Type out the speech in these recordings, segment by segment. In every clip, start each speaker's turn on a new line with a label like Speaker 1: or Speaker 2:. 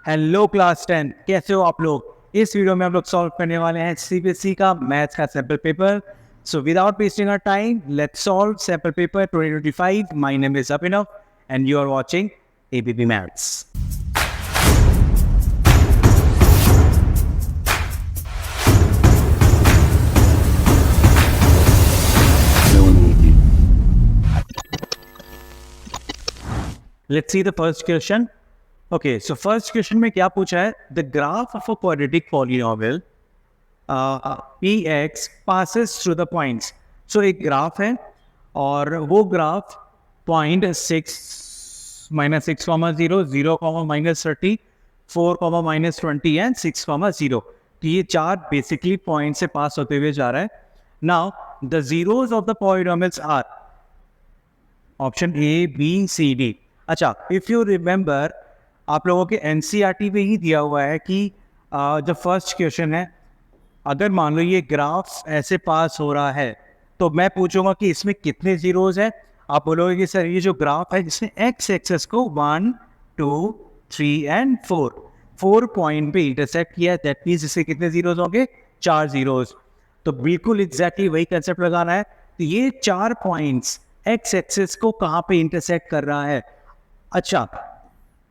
Speaker 1: Hello class 10, कैसे हो आप लोग। इस वीडियो में हम लोग सॉल्व करने वाले हैं सीबीएसई का मैथ्स का sample paper. So without wasting our time let's solve sample paper 2025। My name is Abhinav and you are watching ABP maths. Let's see the first question. Okay, so first question में क्या पूछा है? The graph of a quadratic polynomial px passes through the points। So एक graph है और वो graph point 6 -6, 0 0, -30 4, -20 and 6, 0। तो ये चार बेसिकली पॉइंट से पास होते हुए जा रहा है। Now the zeros of the polynomials are option A B C D. अच्छा, इफ यू रिमेंबर आप लोगों के एनसीईआरटी में ही दिया हुआ है कि जो फर्स्ट क्वेश्चन है, अगर मान लो ये ग्राफ ऐसे पास हो रहा है तो मैं पूछूंगा कि इसमें कितने जीरोज हैं। आप बोलोगे कि सर ये जो ग्राफ है जिसने एक्स एक्सेस को 1 2 3 एंड 4 पॉइंट पे इंटरसेक्ट किया है, दैट मीन्स इससे कितने जीरोज होंगे? 4 जीरोज। तो बिल्कुल एग्जैक्टली वही कंसेप्ट लगाना है। तो ये 4 पॉइंट्स एक्स एक्सेस को कहाँ पे इंटरसेक्ट कर रहा है? अच्छा,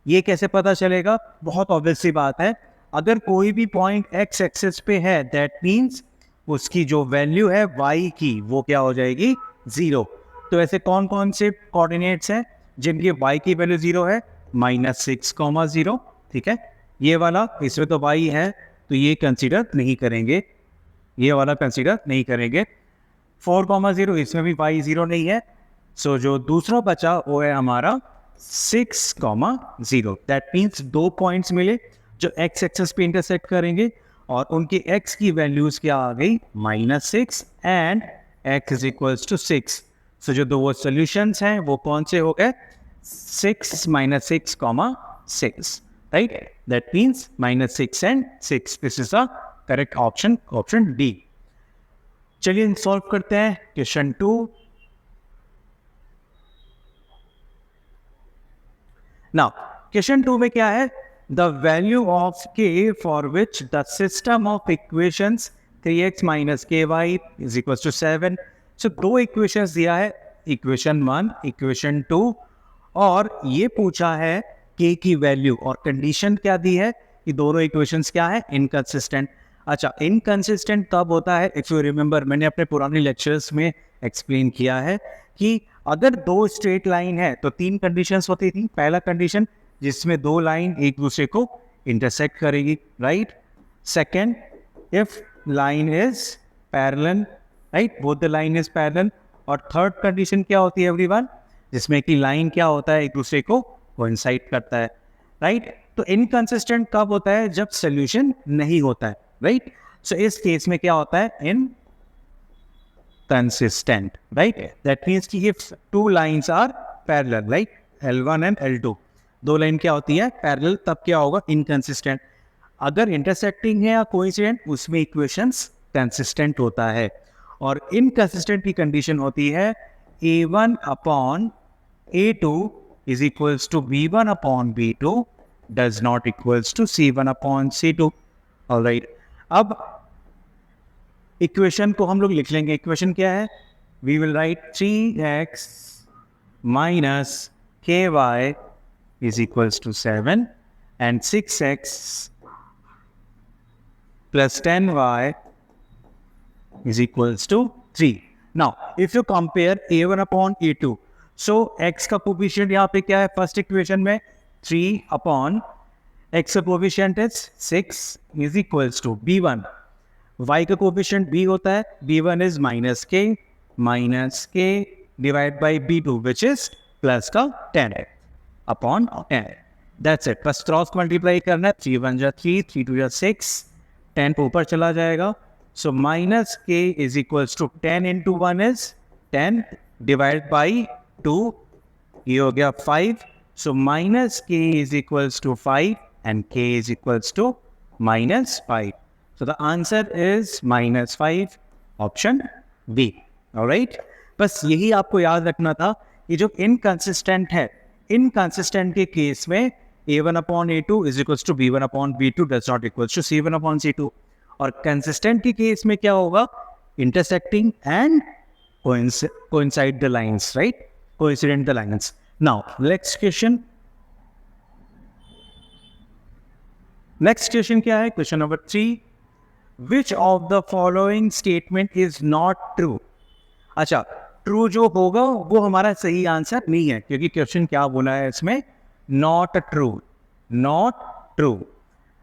Speaker 1: ये कैसे पता चलेगा? बहुत ऑब्वियस सी बात है, अगर कोई भी पॉइंट एक्स एक्सिस पे है दैट मीन्स उसकी जो वैल्यू है y की वो क्या हो जाएगी? 0। तो ऐसे कौन कौन से कोऑर्डिनेट्स हैं जिनकी y की वैल्यू 0 है? -6, 0। ठीक है, ये वाला इसमें तो y है तो ये कंसीडर नहीं करेंगे, ये वाला कंसीडर नहीं करेंगे। 4, 0 इसमें भी y 0 नहीं है। सो जो दूसरा बचा वो है हमारा 6, 0। दैट मीन्स 2 पॉइंट्स मिले जो x एक्सेस पे इंटरसेक्ट करेंगे और उनकी x की वैल्यूज क्या आ गई? -6 and x is equals to 6। So जो दो वो सॉल्यूशंस हैं वो कौन से हो गए? 6 -6, 6, right? That means -6 and 6। This is the correct option, option D. चलिए सॉल्व करते हैं क्वेश्चन 2। नाउ क्वेश्चन 2 में क्या है? The value of k for which the system of equations 3x minus ky is equals to 7। So दो equations दिया है, equation 1, equation 2, और ये पूछा है k की वैल्यू और कंडीशन क्या दी है कि दोनों equations क्या है? इनकंसिस्टेंट। अच्छा, इनकंसिस्टेंट तब होता है, इफ यू रिमेंबर मैंने अपने पुराने लेक्चर्स में एक्सप्लेन किया है कि अगर दो स्ट्रेट लाइन है तो 3 कंडीशंस होती थी। पहला कंडीशन जिसमें दो लाइन एक दूसरे को इंटरसेक्ट करेगी, right? Second, if line is parallel, right, both the line is parallel. और थर्ड कंडीशन क्या होती है एवरीवन? जिसमें कि लाइन क्या होता है? एक दूसरे को कोइंसाइड करता है, राइट? तो इनकंसिस्टेंट कब होता है? जब सोल्यूशन नहीं होता है, राइट? सो इस केस में क्या होता है? Inconsistent, right? दैट मीन्स कि if two lines are parallel, like L1 and L2, दो लाइन क्या होती है? पैरेलल, तब क्या होगा? इनकंसिस्टेंट। अगर इंटरसेक्टिंग है या कोइंसिडेंट, उसमें इक्वेशंस कंसिस्टेंट होता है। और इनकंसिस्टेंट की कंडीशन होती है A1 upon A2 is equals to B1 upon B2 does not equals to C1 upon C2। Alright, अब इक्वेशन को हम लोग लिख लेंगे। इक्वेशन क्या है? We will write 3x minus ky is equals to 7 and 6x plus 10y is equals to 3. Now, if you compare A1 upon A2, so x का coefficient यहाँ पे क्या है? फर्स्ट इक्वेशन में 3 upon x का coefficient is 6 is equals to B1. y का coefficient B होता है, B1 is minus k divided by B2 which is plus का 10 अपॉन 10। दैट्स इट, बस क्रॉस मल्टीप्लाई करना है। 3 1 जा 3, 3 2 जा 6, 10 ऊपर चला जाएगा। So minus k is equals to 10 into 1 is 10 divide by 2, ये हो गया 5। So minus k is equals to 5 and k is equals to -5। So the answer is -5, option B. Alright, बस यही आपको याद रखना था। ये जो इनकंसिस्टेंट है, इनकंसिस्टेंट के केस में a1 upon a2 is equals to b1 upon b2 does not equals to c1 upon c2। और कंसिस्टेंट के केस में क्या होगा, intersecting and coincide the lines, right? Coincident the lines. Now, next question. Next question क्या है? Question number 3. Which of the following statement is not true? अच्छा, true जो होगा वो हमारा सही आंसर नहीं है, क्योंकि क्वेश्चन क्या बोला है इसमें, not true, not true.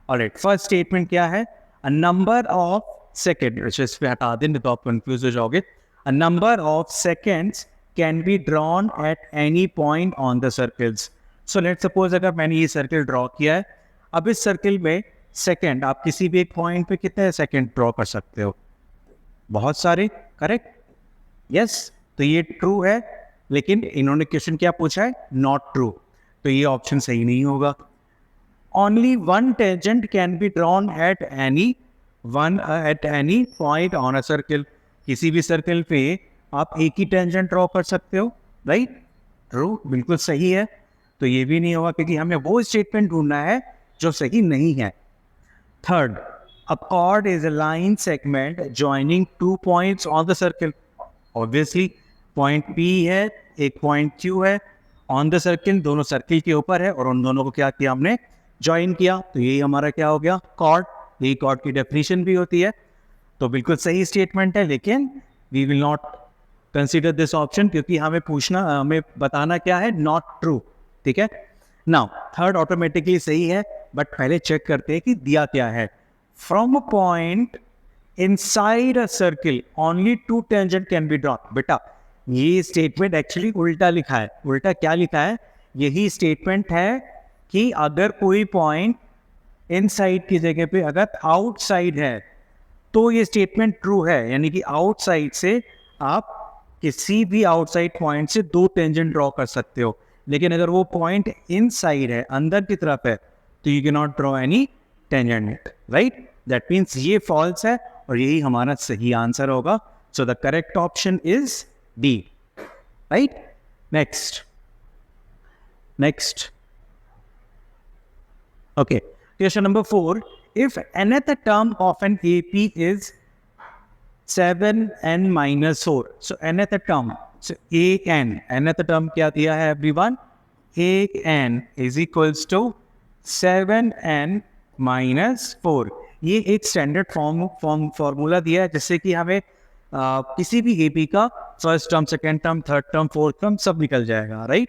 Speaker 1: Alright, first statement क्या है? A number of second, इसमें हटा दें तो आप कंफ्यूज हो जाओगे। A number of seconds can be drawn at any point on the circles. So let's suppose अगर मैंने ये सर्कल ड्रॉ किया है, अब इस सर्कल में सेकेंड आप किसी भी एक पॉइंट पे कितने सेकेंड ड्रॉ कर सकते हो, बहुत सारे, करेक्ट? यस, तो ये ट्रू है, लेकिन इन्होंने क्वेश्चन क्या पूछा है, नॉट ट्रू, तो ये ऑप्शन सही नहीं होगा। Only one tangent can be drawn at any point on a circle. किसी भी सर्कल पे आप एक ही टेंजेंट ड्रॉ कर सकते हो, राइट? ट्रू, बिल्कुल सही है, तो ये भी नहीं होगा, क्योंकि हमें वो स्टेटमेंट ढूंढना है जो सही नहीं है। Third, a cord is a line segment joining 2 points on the circle. Obviously point P है, एक पॉइंट Q है ऑन द सर्कल, दोनों सर्कल के ऊपर है और उन दोनों को क्या किया हमने, ज्वाइन किया, तो यही हमारा क्या हो गया, कॉर्ड। यही कॉर्ड की डेफिनेशन भी होती है, तो बिल्कुल सही स्टेटमेंट है, लेकिन we will not consider this option, क्योंकि हमें बताना क्या है, नॉट ट्रू, ठीक है। नाउ थर्ड ऑटोमेटिकली सही है, बट पहले चेक करते हैं कि दिया क्या है। From a point inside a circle only 2 tangent can be drawn. बेटा ये स्टेटमेंट एक्चुअली उल्टा लिखा है। उल्टा क्या लिखा है, यही स्टेटमेंट है कि अगर कोई पॉइंट इनसाइड की जगह पे अगर आउटसाइड है तो ये स्टेटमेंट ट्रू है, यानी कि आउटसाइड से आप किसी भी आउटसाइड पॉइंट से 2 टेंजेंट ड्रॉ कर सकते हो। लेकिन अगर वो पॉइंट इनसाइड है, अंदर की तरफ है, तो you can not draw any tangent, right? That means ये फॉल्स है और यही हमारा सही आंसर होगा। So the correct option is D, right? Next okay, question number 4. If nth term of an AP is 7n minus 4, so nth term, so nth term क्या दिया है everyone, an is equals to 7n minus 4। ये एक standard formula दिया है जिससे कि हमें किसी भी AP का first term, second term, third term, fourth term सब निकल जाएगा, right?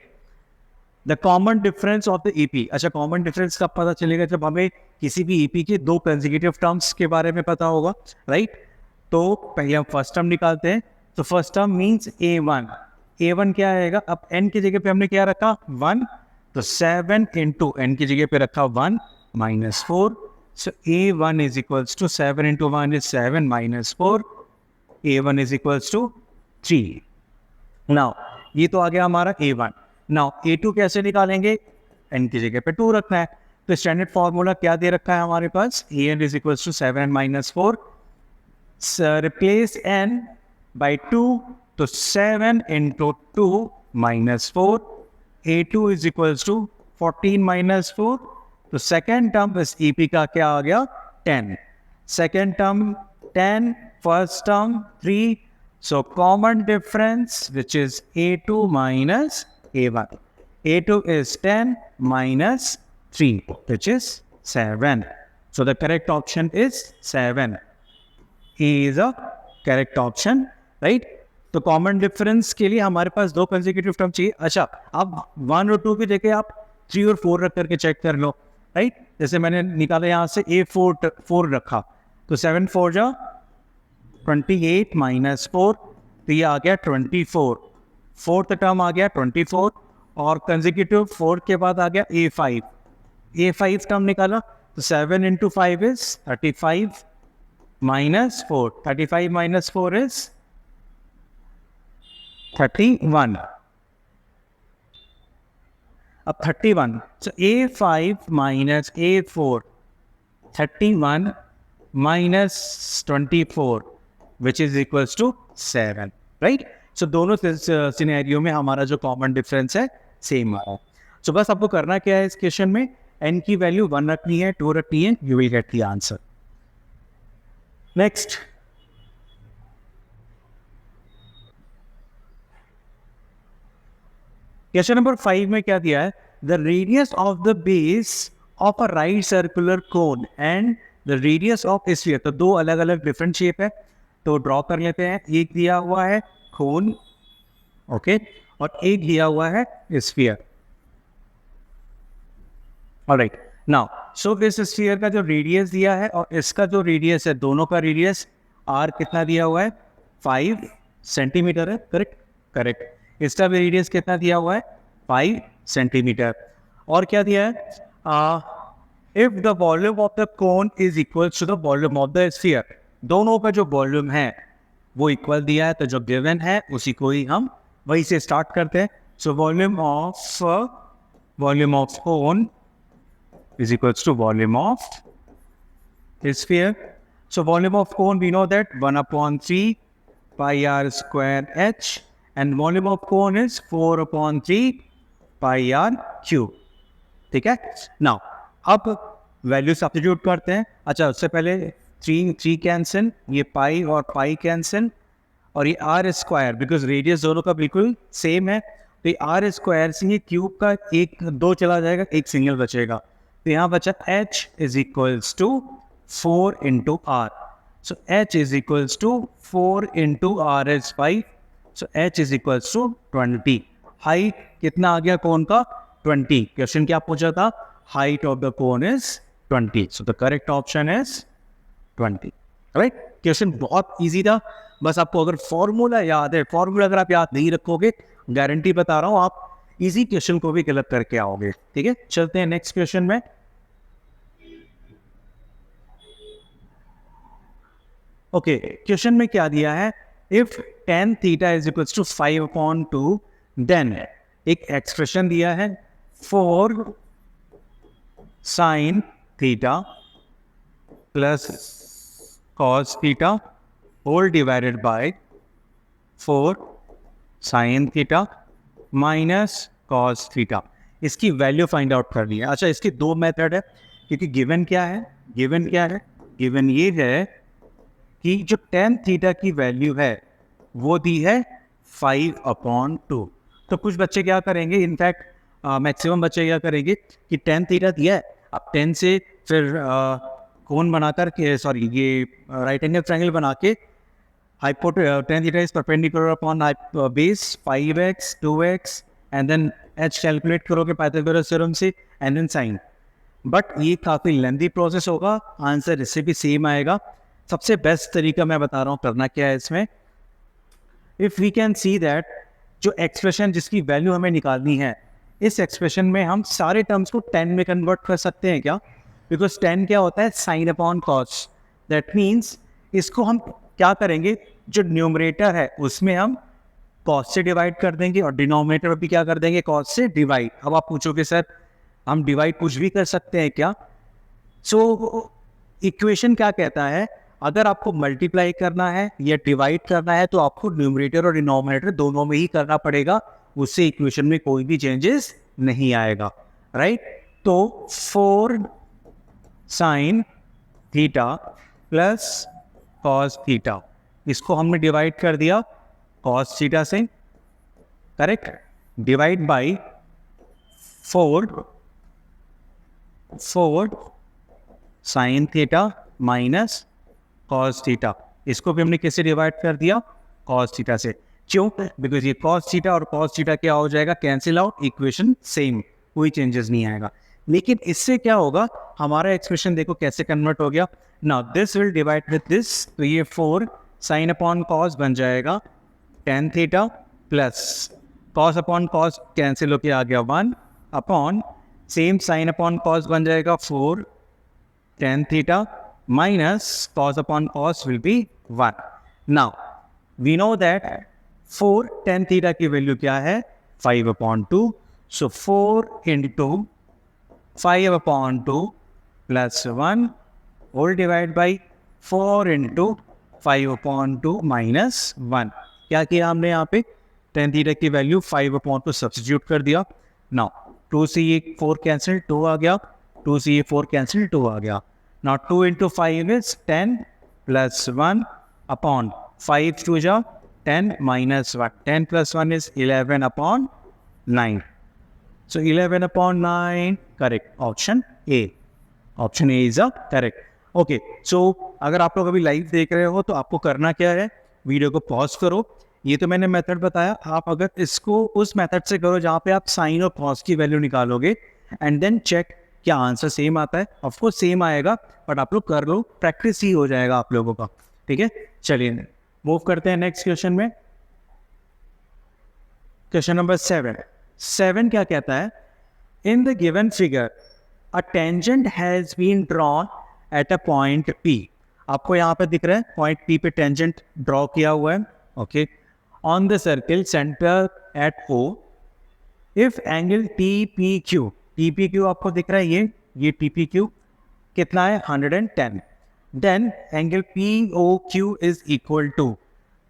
Speaker 1: The common difference of the EP। अच्छा, कॉमन डिफरेंस कब पता चलेगा, जब हमें किसी भी EP के 2 कंसेक्यूटिव टर्म्स के बारे में पता होगा, राइट? तो पहले हम फर्स्ट टर्म निकालते हैं। तो फर्स्ट टर्म मीन्स A1 क्या आएगा, अब n की जगह पे हमने क्या रखा, 1, तो 7 इंटू n की जगह पे रखा 1 minus 4। So A1 is equals to 7 into 1 is 7 minus 4, A1 is equals to 3। Now ये तो आ गया हमारा A1। नाउ A2 कैसे निकालेंगे, n की जगह पे 2 रखना है, तो स्टैंडर्ड फॉर्मूला क्या दे रखा है हमारे पास, an is equals to 7 minus 4, replace n by 2, तो 7 into 2 minus 4, A2 is equals to 14 minus 4, तो सेकेंड टर्म इस EP का क्या आ गया, 10, second term 10, first term 3, so common difference which is A2 minus A1. A2 is 10 minus 3 which is 7. So the correct option is 7. E is a correct option, right? तो common difference के लिए हमारे पास 2 consecutive term चाहिए। अच्छा, अब 1 और 2 की जगह आप 3 और 4 रख करके चेक कर लो, राइट? जैसे मैंने निकाला यहाँ से A4 रखा, तो 7 4 जा 28 माइनस 4, तो ये आ गया 24, फोर्थ टर्म आ गया 24, और कंसेक्यूटिव 4 के बाद आ गया A5 टर्म निकाला, तो 7 into 5 is 35 minus 4, 35 minus 4 is 31। अब 31, so A5 minus A4, 31 minus 24 which is equals to 7, right? So दोनों सिनेरियो में हमारा जो कॉमन डिफरेंस है सेम आ रहा है। सो बस आपको करना क्या है इस क्वेश्चन में, n की वैल्यू 1 रखनी है, 2 रखनी है, you will get the answer. Next, question number 5 में क्या दिया है? The radius of the base of a right circular cone and the radius of sphere. तो दो अलग अलग डिफरेंट शेप है, तो ड्रॉ कर लेते हैं. एक दिया हुआ है कोन, ओके, और एक दिया हुआ है स्फीयर. ऑलराइट, नाउ सो इस स्फीयर का जो रेडियस दिया है और इसका जो रेडियस है, दोनों का रेडियस r कितना दिया हुआ है? 5 सेंटीमीटर है. Correct, correct. इसका भी रेडियस कितना दिया हुआ है? 5 सेंटीमीटर. और क्या दिया है? If the volume of the cone is equal to the volume of the sphere. दोनों का जो वॉल्यूम है वो इक्वल दिया है, तो जो गिवन है उसी को ही हम वही से स्टार्ट करते हैं. So volume of cone is equals to volume of sphere. So volume of cone, we know that 1 upon 3 pi r square h, and volume of cone is 4 upon 3 pi r cube. ठीक है. Now अब value substitute करते हैं. अच्छा, उससे पहले 3 cancel, ये पाई और पाई कैंसिल, और ये आर स्क्वायर, बिकॉज रेडियस दोनों का बिल्कुल सेम है, तो ये आर स्क्वायर से ये क्यूब का 2 चला जाएगा, एक सिंगल बचेगा. तो यहाँ बचा h is equals to 4 into r. So h is equals to 4 into r is 5. So h is equals to 20. Height कितना आ गया कोन का? 20. क्वेश्चन क्या पूछा था? Height of the cone is 20. So the correct option is 20. Right. Question बहुत easy था, बस आपको अगर फॉर्मूला याद है, फॉर्मूला अगर आप याद नहीं रखोगे, गारंटी बता रहा हूँ आप इजी क्वेश्चन को भी गलत करके आओगे. ठीक है, चलते हैं नेक्स्ट क्वेश्चन में. ओके, क्वेश्चन में क्या दिया है? If tan theta is equals to 5/2, then एक एक्सप्रेशन दिया है 4 sin theta plus cos theta whole divided by 4 sin theta minus cos theta. इसकी वैल्यू फाइंड आउट करनी है. अच्छा, इसके दो मेथड है, क्योंकि गिवन क्या है? गिवन ये है कि जो tan थीटा की वैल्यू है वो दी है 5/2. तो कुछ बच्चे क्या करेंगे, इनफैक्ट मैक्सिमम बच्चे क्या करेंगे कि tan थीटा दिया है, अब 10 से फिर कोन बनाकर के, सॉरी, ये राइट एंगल ट्रायंगल बना के tan theta is perpendicular upon base 5x 2x and then h calculate करोगे पाइथागोरस थ्योरम से, and then sin. बट ये काफ़ी लेंथी प्रोसेस होगा, आंसर इससे भी सेम आएगा. सबसे बेस्ट तरीका मैं बता रहा हूँ करना क्या है इसमें. If we can see that जो एक्सप्रेशन जिसकी वैल्यू हमें निकालनी है, इस एक्सप्रेशन में हम सारे टर्म्स को 10 में कन्वर्ट कर सकते हैं क्या? बिकॉज 10 क्या होता है? Sign upon cos. That means इसको हम क्या करेंगे, जो न्यूमरेटर है उसमें हम कॉस से डिवाइड कर देंगे और डिनोमिनेटर में भी क्या कर देंगे? कॉस से डिवाइड. अब आप पूछोगे सर हम डिवाइड कुछ भी कर सकते हैं क्या? सो इक्वेशन क्या कहता है, अगर आपको मल्टीप्लाई करना है या डिवाइड करना है तो आपको न्यूमरेटर और डिनोमिनेटर दोनों में ही करना पड़ेगा, उससे इक्वेशन में कोई भी चेंजेस नहीं आएगा. राइट. तो 4 sine theta plus cos theta, इसको हमने डिवाइड कर दिया कॉस थीटा से. Correct. Divide by 4 sine theta minus cos theta, इसको भी हमने किससे डिवाइड कर दिया? कॉस थीटा से. क्यों? बिकॉज ये कॉस थीटा और कॉस थीटा क्या हो जाएगा? Cancel out. इक्वेशन सेम, कोई चेंजेस नहीं आएगा. लेकिन इससे क्या होगा, हमारा एक्सप्रेशन देखो कैसे कन्वर्ट हो गया. Now this will divide with this, तो ये 4 साइन अपॉन कॉस बन जाएगा tan theta plus cos upon cos cancel होके आ गया 1 upon same sine upon cos बन जाएगा 4 tan theta minus cos upon cos will be 1. Now we know that 4 tan theta की वैल्यू क्या है? 5/2. So 4 into 5/2 plus 1 whole divide by 4 into 5/2 minus 1. क्या किया हमने यहाँ पे? tan थीटा की वैल्यू 5/2 सब्स्टिट्यूट कर दिया. नाउ 2 से ये 4 कैंसिल, 2 आ गया, 2 से ये 4 कैंसिल, 2 आ गया. Now 2 into 5 is 10 plus 1 upon 5 to जा 10 minus 1. 10 plus 1 is 11 upon 9. So 11 upon 9, correct. Option A. Option A is a correct. Okay. So अगर आप लोग अभी लाइव देख रहे हो तो आपको करना क्या है, वीडियो को पॉज करो. ये तो मैंने मेथड बताया, आप अगर इसको उस मेथड से करो जहाँ पे आप साइन और कॉस की वैल्यू निकालोगे एंड देन चेक क्या आंसर सेम आता है. ऑफकोर्स सेम आएगा, बट आप लोग कर लो, प्रैक्टिस ही हो जाएगा आप लोगों का. ठीक है, चलिए मूव करते हैं नेक्स्ट क्वेश्चन में. क्वेश्चन नंबर 7 क्या कहता है? In the given figure a tangent has been drawn at a point P. आपको यहाँ पे दिख रहा है पॉइंट P पे टेंजेंट ड्रॉ किया हुआ है. Okay, on the circle centre at O. If angle TPQ, TPQ आपको दिख रहा है, ये TPQ कितना है 110. Then angle POQ is equal to,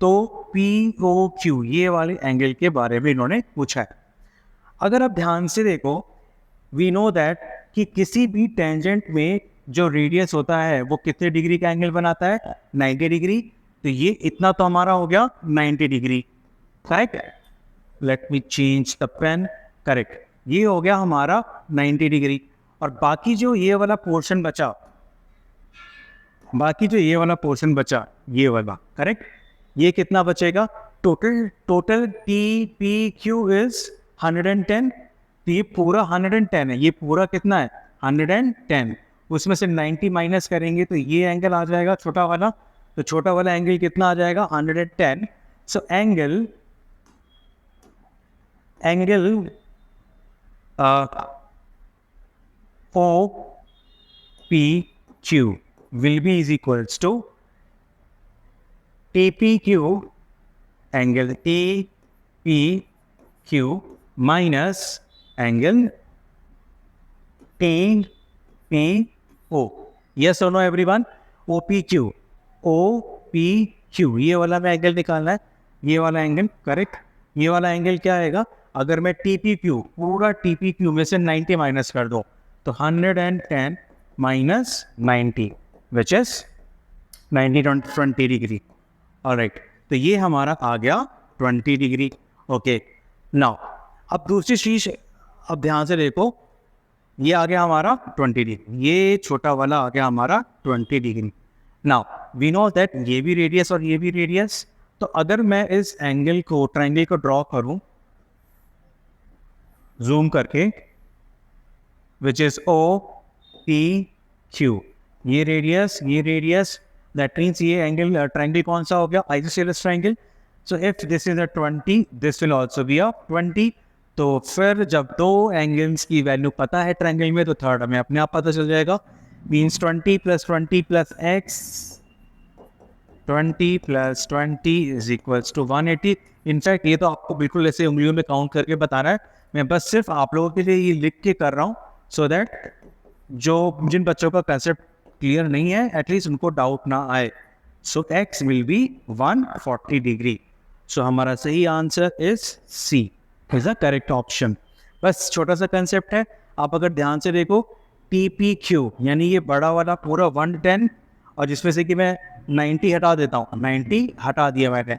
Speaker 1: तो POQ ये वाले एंगल के बारे में इन्होंने पूछा है. अगर आप ध्यान से देखो, वी नो दैट कि किसी भी टेंजेंट में जो रेडियस होता है वो कितने डिग्री का एंगल बनाता है, 90 डिग्री. तो ये इतना तो हमारा हो गया 90 degree. Correct, let me change the pen. Correct, ये हो गया हमारा 90 डिग्री. और बाकी जो ये वाला पोर्शन बचा, ये वाला, करेक्ट, ये कितना बचेगा? Total TPQ is 110. तो ये पूरा 110 है. ये पूरा कितना है? 110. उसमें से 90 माइनस करेंगे तो ये एंगल आ जाएगा छोटा वाला. तो छोटा वाला एंगल कितना आ जाएगा? 110. So angle OPQ will be is equals to TPQ, angle TPQ minus angle TPO. Yes or no everyone? OPQ ये वाला में एंगल निकालना है. ये वाला एंगल, करेक्ट. ये वाला एंगल क्या आएगा? अगर मैं TPQ, पूरा TPQ में से 90 माइनस कर दो तो 110 minus 90 which is 20 degree. Alright, तो ये हमारा आ गया 20 डिग्री. ओके, नाउ अब दूसरी चीज, अब ध्यान से देखो, ये आ गया हमारा 20 डिग्री, ये छोटा वाला आ गया हमारा 20 degree. Now we know that ये भी रेडियस और ये भी रेडियस. तो अगर मैं इस एंगल को, ट्रायंगल को ड्रॉ करूं जूम करके, विच इज OPQ, ये रेडियस, दैट मीन्स ये एंगल, ट्रायंगल कौन सा हो गया? Isosceles triangle. So if this is a 20, this will also be a 20. तो फिर जब दो एंगल्स की वैल्यू पता है ट्रायंगल में, तो थर्ड हमें अपने आप पता चल जाएगा. Means 20 + 20 + x, 20 + 20 is equals to 180. In fact ये तो आपको बिल्कुल ऐसे उंगलियों में काउंट करके बताना है. मैं बस सिर्फ आप लोगों के लिए ये लिख के कर रहा हूँ, सो दैट जिन बच्चों का कंसेप्ट क्लियर नहीं है, एटलीस्ट उनको डाउट ना आए. सो x विल बी 140 डिग्री. सो हमारा सही answer is C, is the correct option. बस छोटा सा कंसेप्ट है. आप अगर ध्यान से देखो, TPQ यानी ये बड़ा वाला पूरा 110, और जिसमें से कि मैं 90 हटा देता हूँ, 90 हटा दिया मैंने,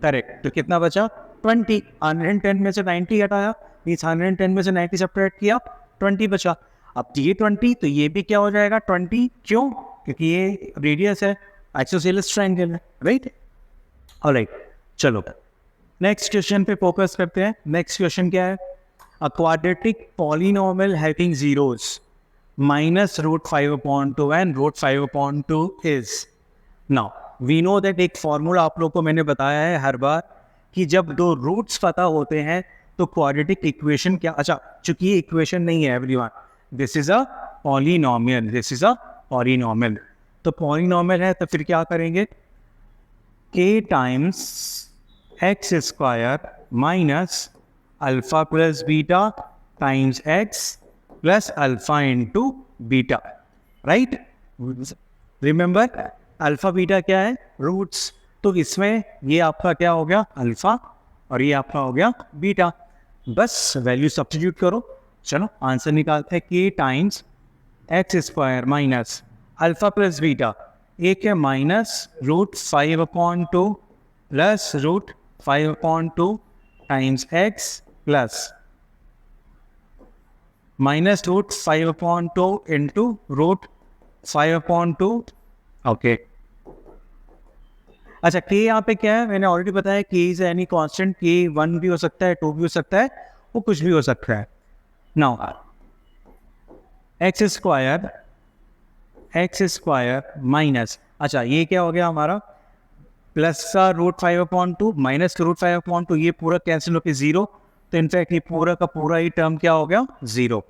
Speaker 1: करेक्ट. तो कितना बचा? 20. 110 में से 90 हटाया, मीन्स 110 में से 90 सेपरेट किया, 20 बचा. अब ये 20, तो ये भी क्या हो जाएगा? 20. क्यों? क्योंकि ये रेडियस है, आइसोसेलेस ट्रायंगल है, राइट. ऑलराइट, चलो नेक्स्ट क्वेश्चन पे फोकस करते हैं. नेक्स्ट क्वेश्चन क्या है? A quadratic polynomial having zeros -√5/2 and √5/2 is. Now we know that एक फॉर्मूला आप लोग को मैंने बताया है हर बार कि जब दो रूट्स पता होते हैं तो क्वाड्रेटिक इक्वेशन क्या, अच्छा चूंकि ये इक्वेशन नहीं है everyone, this is a polynomial, तो पॉलिनोमियल है, तो फिर क्या करेंगे? k times x square minus alpha plus beta times x plus alpha into beta, right. Remember alpha beta क्या है? रूट्स. तो इसमें ये आपका क्या हो गया? अल्फा, और ये आपका हो गया बीटा. बस वैल्यू सब्स्टिट्यूट करो. चलो आंसर निकालते हैं. k times x square minus alpha plus beta, एक है minus root 5/2 plus root 5/2 times x plus minus root 5/2 into root 5/2. Okay, अच्छा के यहाँ पे क्या है, मैंने ऑलरेडी बताया के इज एनी कांस्टेंट, के 1 भी हो सकता है, 2 भी हो सकता है, वो कुछ भी हो सकता है. नाउ एक्स स्क्वायर माइनस, अच्छा ये क्या हो गया हमारा, प्लस का रूट 5/2 माइनस का रूट 5/2, ये पूरा कैंसिल होकर 0, तो इनफैक्ट ये पूरा का पूरा ही टर्म क्या हो गया 0.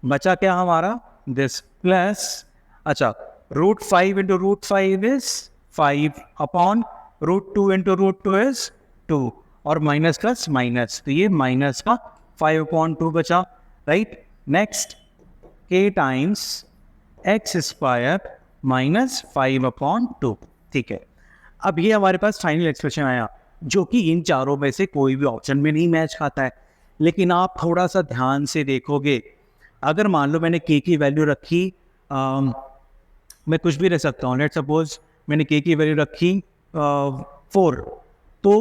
Speaker 1: बचा क्या हमारा दिस प्लस, अच्छा root 5 into root 5 is 5 upon root 2 into root 2 is 2 और माइनस प्लस माइनस, तो ये माइनस का 5/2 बचा, राइट. नेक्स्ट के टाइम्स एक्स स्क्वायर माइनस 5/2, ठीक है. अब ये हमारे पास फाइनल एक्सप्रेशन आया जो कि इन चारों में से कोई भी ऑप्शन में नहीं मैच खाता है. लेकिन आप थोड़ा सा ध्यान से देखोगे, अगर मान लो मैंने के की वैल्यू रखी, मैं कुछ भी रख सकता हूँ, लेट सपोज मैंने के की वैल्यू रखी 4, तो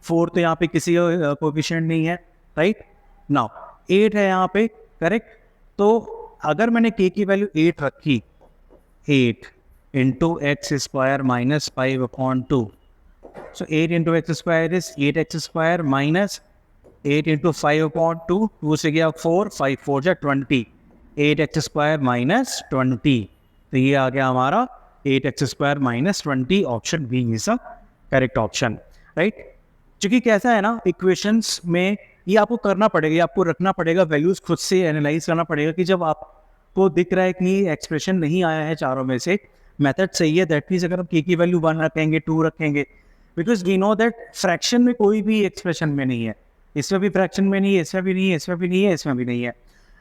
Speaker 1: 4 तो यहाँ पे किसी कोएफिशिएंट नहीं है, राइट. नाउ 8 है यहाँ पे, करेक्ट. तो अगर मैंने के की वैल्यू 8 रखी, 8 into x square minus 5/2, so 8 into x square is 8x square minus 8 into 5/2, 2 से गया 4, 5 4 जा 20, 8x square minus 20, तो ये आ गया हमारा 8x square minus 20. Option B is a correct option, right. क्योंकि कैसा है ना, इक्वेशंस में ये आपको करना पड़ेगा, ये आपको रखना पड़ेगा, वैल्यूज खुद से एनालाइज करना पड़ेगा कि जब आपको दिख रहा है कि एक्सप्रेशन नहीं आया है चारों में से, मेथड सही है, दैट मीन्स अगर हम के की वैल्यू 1 रखेंगे, 2 रखेंगे, because we know that fraction में कोई भी एक्सप्रेशन में नहीं है, इसमें भी फ्रैक्शन में नहीं है, इसमें भी नहीं है, इसमें भी नहीं है, इसमें भी नहीं है.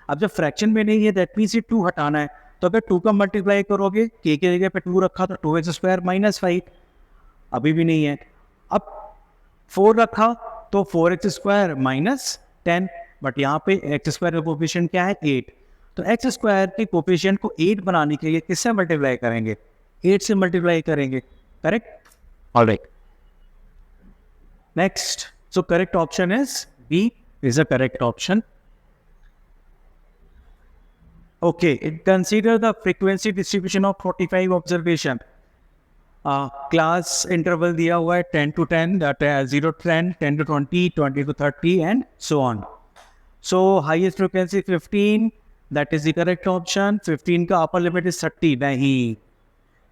Speaker 1: अब जब फ्रैक्शन में नहीं है, दैट मीन्स ये 2 हटाना है, तो अगर 2 का मल्टीप्लाई करोगे, के जगह पे 2 रखा तो 2x स्क्वायर माइनस 5, अभी भी नहीं है. अब 4 रखा तो 4x स्क्वायर माइनस 10, बट यहाँ पे एक्स स्क्वायर का कोफिशिएंट क्या है 8, तो एक्स स्क्वायर के कोफिशिएंट को 8 बनाने के लिए किससे मल्टीप्लाई करेंगे, 8 से मल्टीप्लाई करेंगे, correct. Alright, next, so correct option is B is a correct option. Okay, consider the frequency distribution of 45 observation. Class interval दिया हुआ है 10 to 10, that 0 to 10, 10 to 20, 20 to 30 and so on. So highest frequency 15, that is the correct option. 15 का upper limit is 30, नहीं,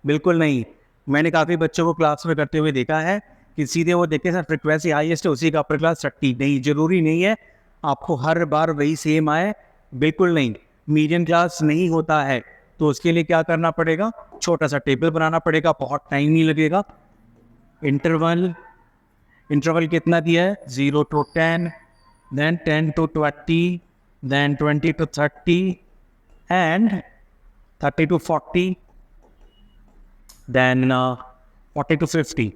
Speaker 1: बिल्कुल नहीं. मैंने काफ़ी बच्चों को क्लास में करते हुए देखा है कि सीधे वो देखे सर फ्रिक्वेंसी हाईएस्ट है उसी का अपर क्लास 30, नहीं, जरूरी नहीं है आपको हर बार वही सेम आए, बिल्कुल नहीं. मीडियन क्लास नहीं होता है, तो उसके लिए क्या करना पड़ेगा, छोटा सा टेबल बनाना पड़ेगा, बहुत टाइम नहीं लगेगा. इंटरवल कितना दिया है, 0 to 10, then 10 to 20, then 20 to 30 and 30 to 40, then 40 to 50,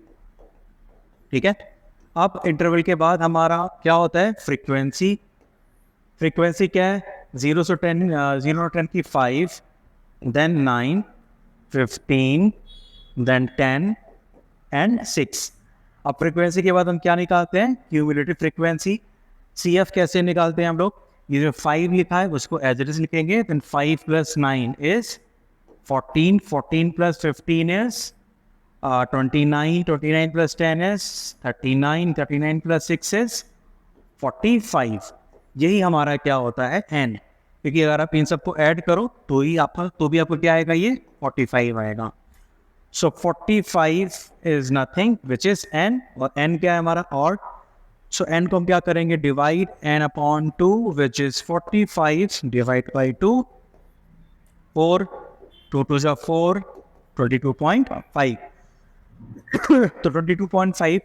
Speaker 1: ठीक है. अब इंटरवल के बाद हमारा क्या होता है, फ्रीक्वेंसी क्या है, 0 to 10 की 5, then 9, 15, then 10 and 6. अब फ्रीक्वेंसी के बाद हम क्या निकालते हैं, क्यूमुलेटिव फ्रीक्वेंसी. CF कैसे निकालते हैं हम लोग, ये जो 5 लिखा है उसको एज इट इज लिखेंगे, then 5 plus 9 is 14, 14 plus 15 is 29, 29 plus 10 is 39, 39 plus 6 is 45. यही हमारा क्या होता है n, क्योंकि अगर आप इन सबको ऐड करो तो भी आपको क्या आएगा, ये 45 आएगा. सो 45 is nothing which is n, और n क्या है हमारा ऑड. सो n को हम क्या करेंगे, divide n/2 which is 45 divide by 2, 4 2 2 जा 4, 22.5. तो 22.5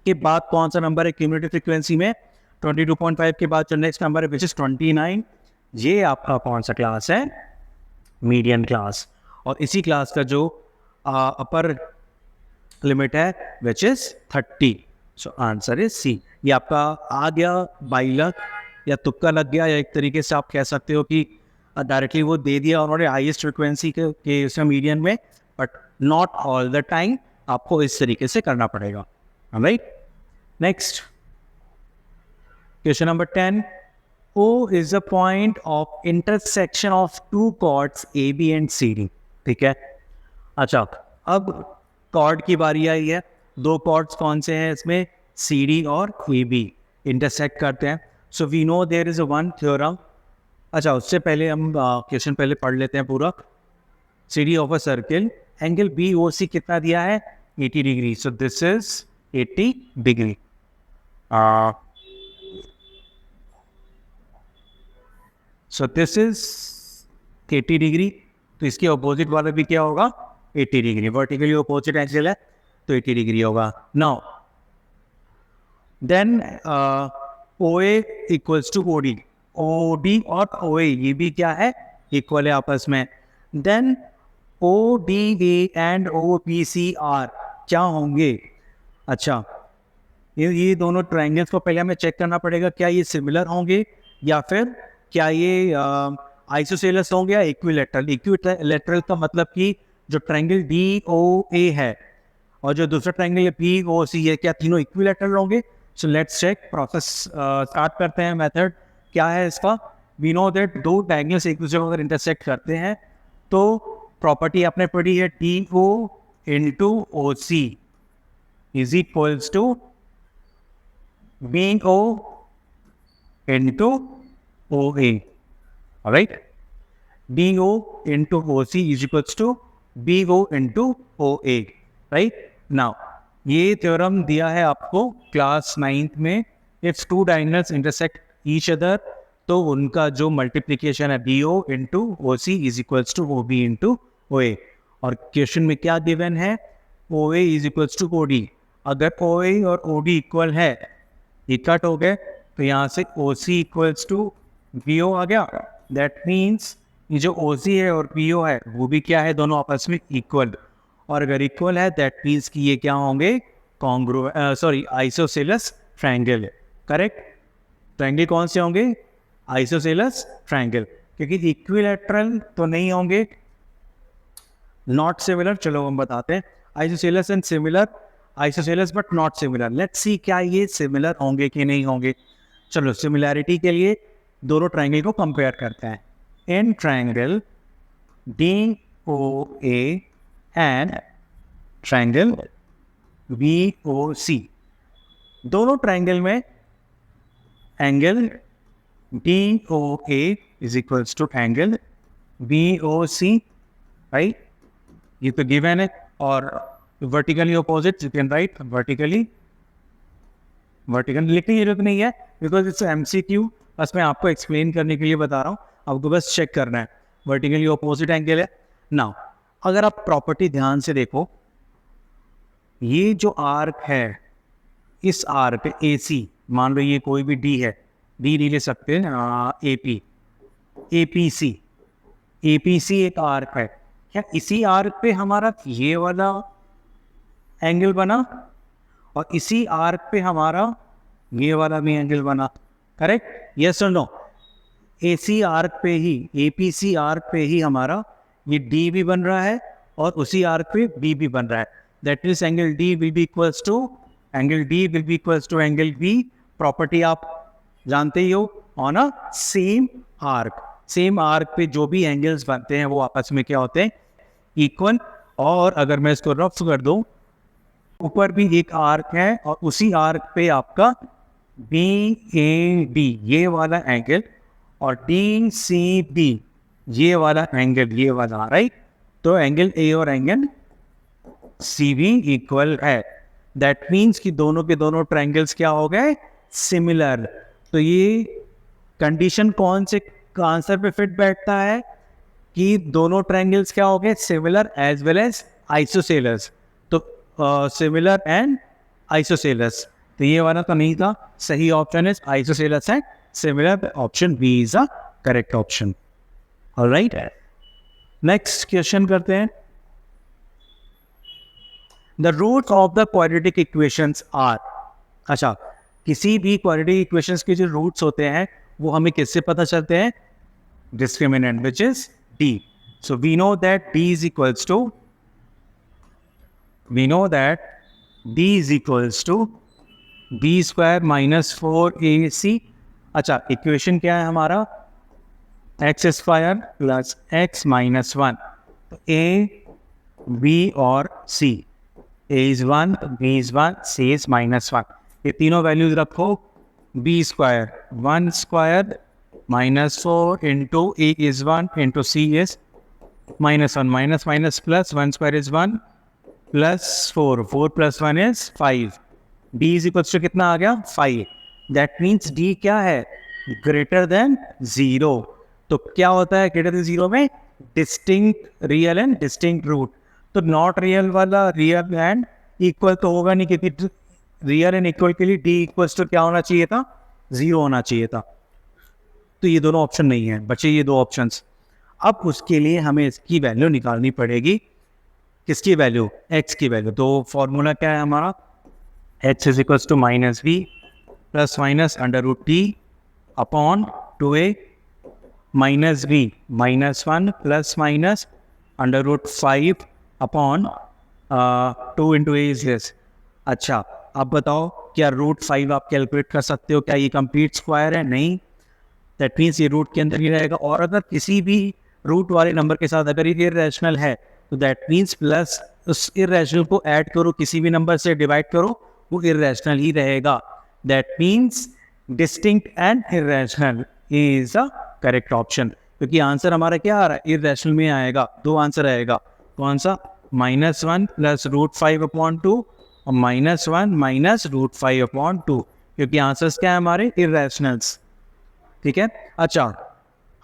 Speaker 1: के बाद कौन सा नंबर है क्यूमुलेटिव फ्रीक्वेंसी में, 22.5 के बाद जो नेक्स्ट नंबर है विच इज 29, ये आपका कौन सा क्लास है, मीडियन क्लास. और इसी क्लास का जो अपर लिमिट है which is 30. So answer is C. ये आपका आ गया बाई लक या तुक्का लग गया, या एक तरीके से आप कह सकते हो कि डायरेक्टली वो दे दिया उन्होंने हाईएस्ट फ्रिक्वेंसी के उसमें मीडियन में, but not all the time आपको इस तरीके से करना पड़ेगा. Right. Next question number 10. O is a point of intersection of two chords AB and CD. ठीक है. अच्छा, अब chord की बारी आई है. दो chords कौन से हैं इसमें? CD और AB इंटरसेक्ट करते हैं. So we know there is a one theorem. अच्छा, उससे पहले हम क्वेश्चन पहले पढ़ लेते हैं पूरा. CD of a circle, angle BOC कितना दिया है? 80 degree. So this is 80 degree. So this is 80 degree. तो इसके अपोजिट वाला भी क्या होगा? 80 डिग्री. वर्टिकली अपोजिट एंगल है तो 80 डिग्री होगा. Now then OA equals to OD. OD और OA ये भी क्या है? इक्वल है आपस में. देन ODA एंड OBCR क्या होंगे? अच्छा, ये दोनों ट्रायंगल्स को पहले हमें चेक करना पड़ेगा क्या ये सिमिलर होंगे या फिर क्या ये आइसोसेलस होंगे या इक्विलेटरल. इक्विलेटरल का मतलब कि जो ट्रायंगल DOA है और जो दूसरा ट्रायंगल POC है, क्या तीनों इक्विलेटरल होंगे? So let's check. Process start करते हैं. मेथड क्या है इसका? वी नो दैट दो ट्रायंगल्स एक दूसरे को अगर इंटरसेक्ट करते हैं तो प्रॉपर्टी आपने पढ़ी है DO into OC is equals to BO into OA. Alright? DO into OC is equals to BO into OA. Right? Now, ये theorem दिया है आपको क्लास 9th में. If two diagonals intersect each other, तो उनका जो multiplication है BO into OC is equals to OB into OA. और क्वेश्चन में क्या given है? OA is equals to OD. अगर OA और OD इक्वल है, ये कट हो गए, तो यहाँ से OC इक्वल्स टू BO आ गया. दैट मीन्स ये जो OC है और BO है वो भी क्या है? दोनों आपस में इक्वल. और अगर इक्वल है दैट मीन्स कि ये क्या होंगे? Isosceles triangle. करेक्ट. ट्रायंगल कौन से होंगे? Isosceles triangle. क्योंकि इक्विलेटरल तो नहीं होंगे. नॉट सिमिलर, चलो हम बताते हैं. Isosceles and similar. Isosceles but not similar. Let's see क्या ये सिमिलर होंगे कि नहीं होंगे. चलो सिमिलैरिटी के लिए दोनों ट्रायंगल को कंपेयर करते हैं. In triangle DOA and triangle BOC, दोनों ट्रायंगल में angle DOA is equals to angle BOC. Right. ये तो गिवन है. और vertically opposite you can write vertically लिखने की जरूरत नहीं है बिकॉज इट्स MCQ. बस मैं आपको एक्सप्लेन करने के लिए बता रहा हूँ. आपको बस चेक करना है. वर्टिकली ऑपोजिट एंगल है. नाउ अगर आप प्रॉपर्टी ध्यान से देखो, ये जो आर्क है, इस आर्क पे AC, मान लो ये कोई भी D है, D नहीं ले सकते AP, APC एक आर्क है. क्या इसी आर्क पे हमारा ये वाला एंगल बना और इसी आर्क पे हमारा ये वाला भी एंगल बना? करेक्ट. यस और नो? AC आर्क पे ही, APC आर्क पे ही हमारा ये D भी बन रहा है और उसी आर्क पे B भी बन रहा है. That means angle D will be equals to angle B. Property आप जानते ही हो. ऑन अ सेम आर्क पे जो भी एंगल्स बनते हैं वो आपस में क्या होते हैं? इक्वल. और अगर मैं इसको रफ कर दूं, ऊपर भी एक आर्क है और उसी आर्क पे आपका BAD ये वाला एंगल और DCB ये वाला एंगल, ये वाला. राइट. तो एंगल A और एंगल CB इक्वल है. दैट मीन्स कि दोनों के दोनों ट्रायंगल्स क्या हो गए? सिमिलर. तो ये कंडीशन कौन से आंसर पे फिट बैठता है कि दोनों ट्रायंगल्स क्या हो गए? Similar as well as isosceles. तो सिमिलर एंड आइसोसेलस. तो ये वाला तो नहीं था. सही ऑप्शन है isosceles and similar. Option B is a correct option. Alright. Next question करते हैं. The roots of the quadratic equations are. अच्छा, किसी भी क्वाड्रेटिक इक्वेशंस के जो रूट्स होते हैं वो हमें किससे पता चलते हैं? discriminant, which is d. So we know that d is equals to b square minus 4ac. अच्छा, इक्वेशन क्या है हमारा? X square plus x minus 1. तो ए, बी और c. A is 1, b is 1, c is minus 1. ये तीनों values रखो. B square 1 square minus 4 into a is 1 into c is minus 1. Minus minus plus 1 square is 1 plus 4. 4 plus 1 is 5. D is equals to कितना आ गया? 5. That means d क्या है? Greater than 0. तो क्या होता है ग्रेटर देन 0 में? Distinct real and distinct root. तो नॉट रियल वाला रियल एंड इक्वल तो होगा नहीं, क्योंकि रियल एंड इक्वल के लिए डी इक्वल्स टू क्या होना चाहिए था? 0 होना चाहिए था. तो ये दोनों ऑप्शन नहीं है, बचे ये दो ऑप्शंस. अब उसके लिए हमें इसकी वैल्यू निकालनी पड़ेगी. किसकी वैल्यू? एक्स की वैल्यू. तो फॉर्मूला क्या है हमारा? X is equals to minus b plus minus under root d upon 2a minus b minus 1 plus minus under root 5 upon 2 into a is this. अच्छा, अब बताओ क्या रूट 5 आप कैलकुलेट कर सकते हो? क्या ये कंप्लीट स्क्वायर है? नहीं. दैट मीन्स ये रूट के अंदर ही रहेगा. और अगर किसी भी रूट वाले नंबर के साथ अगर ये इरेशनल है तो दैट मीन्स प्लस उस इरेशनल को ऐड करो, किसी भी नंबर से डिवाइड करो, वो इरेशनल ही रहेगा. That means distinct and irrational is a correct option. क्योंकि आंसर हमारा क्या आ रहा है? इरेशनल में आएगा. दो आंसर आएगा. कौन सा? -1 प्लस रूट 5 अपॉन 2 और -1 माइनस रूट 5 अपॉन 2. क्योंकि आंसर्स क्या है हमारे? इरेशनल्स. ठीक है. अच्छा,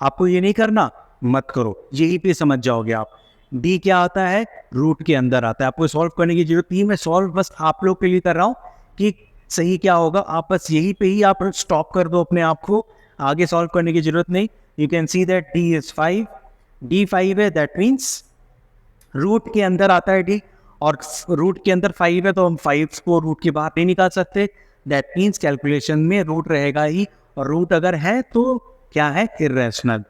Speaker 1: आपको ये नहीं करना, मत करो, यही पे समझ जाओगे आप. डी क्या आता है? रूट के अंदर आता है. आपको सॉल्व करने की जरूरत नहीं. मैं सॉल्व बस आप लोग के लिए कर रहा हूँ कि सही क्या होगा. आप बस यही पे ही आप स्टॉप कर दो अपने आप को, आगे सॉल्व करने की जरूरत नहीं. You can see that D is 5. D 5 है, दैट मीन्स रूट के अंदर आता है डी, और रूट के अंदर 5 है तो हम 5 को रूट के बाहर नहीं निकाल सकते. दैट मीन्स कैलकुलेशन में रूट रहेगा ही, और रूट अगर है तो क्या है? इरेशनल.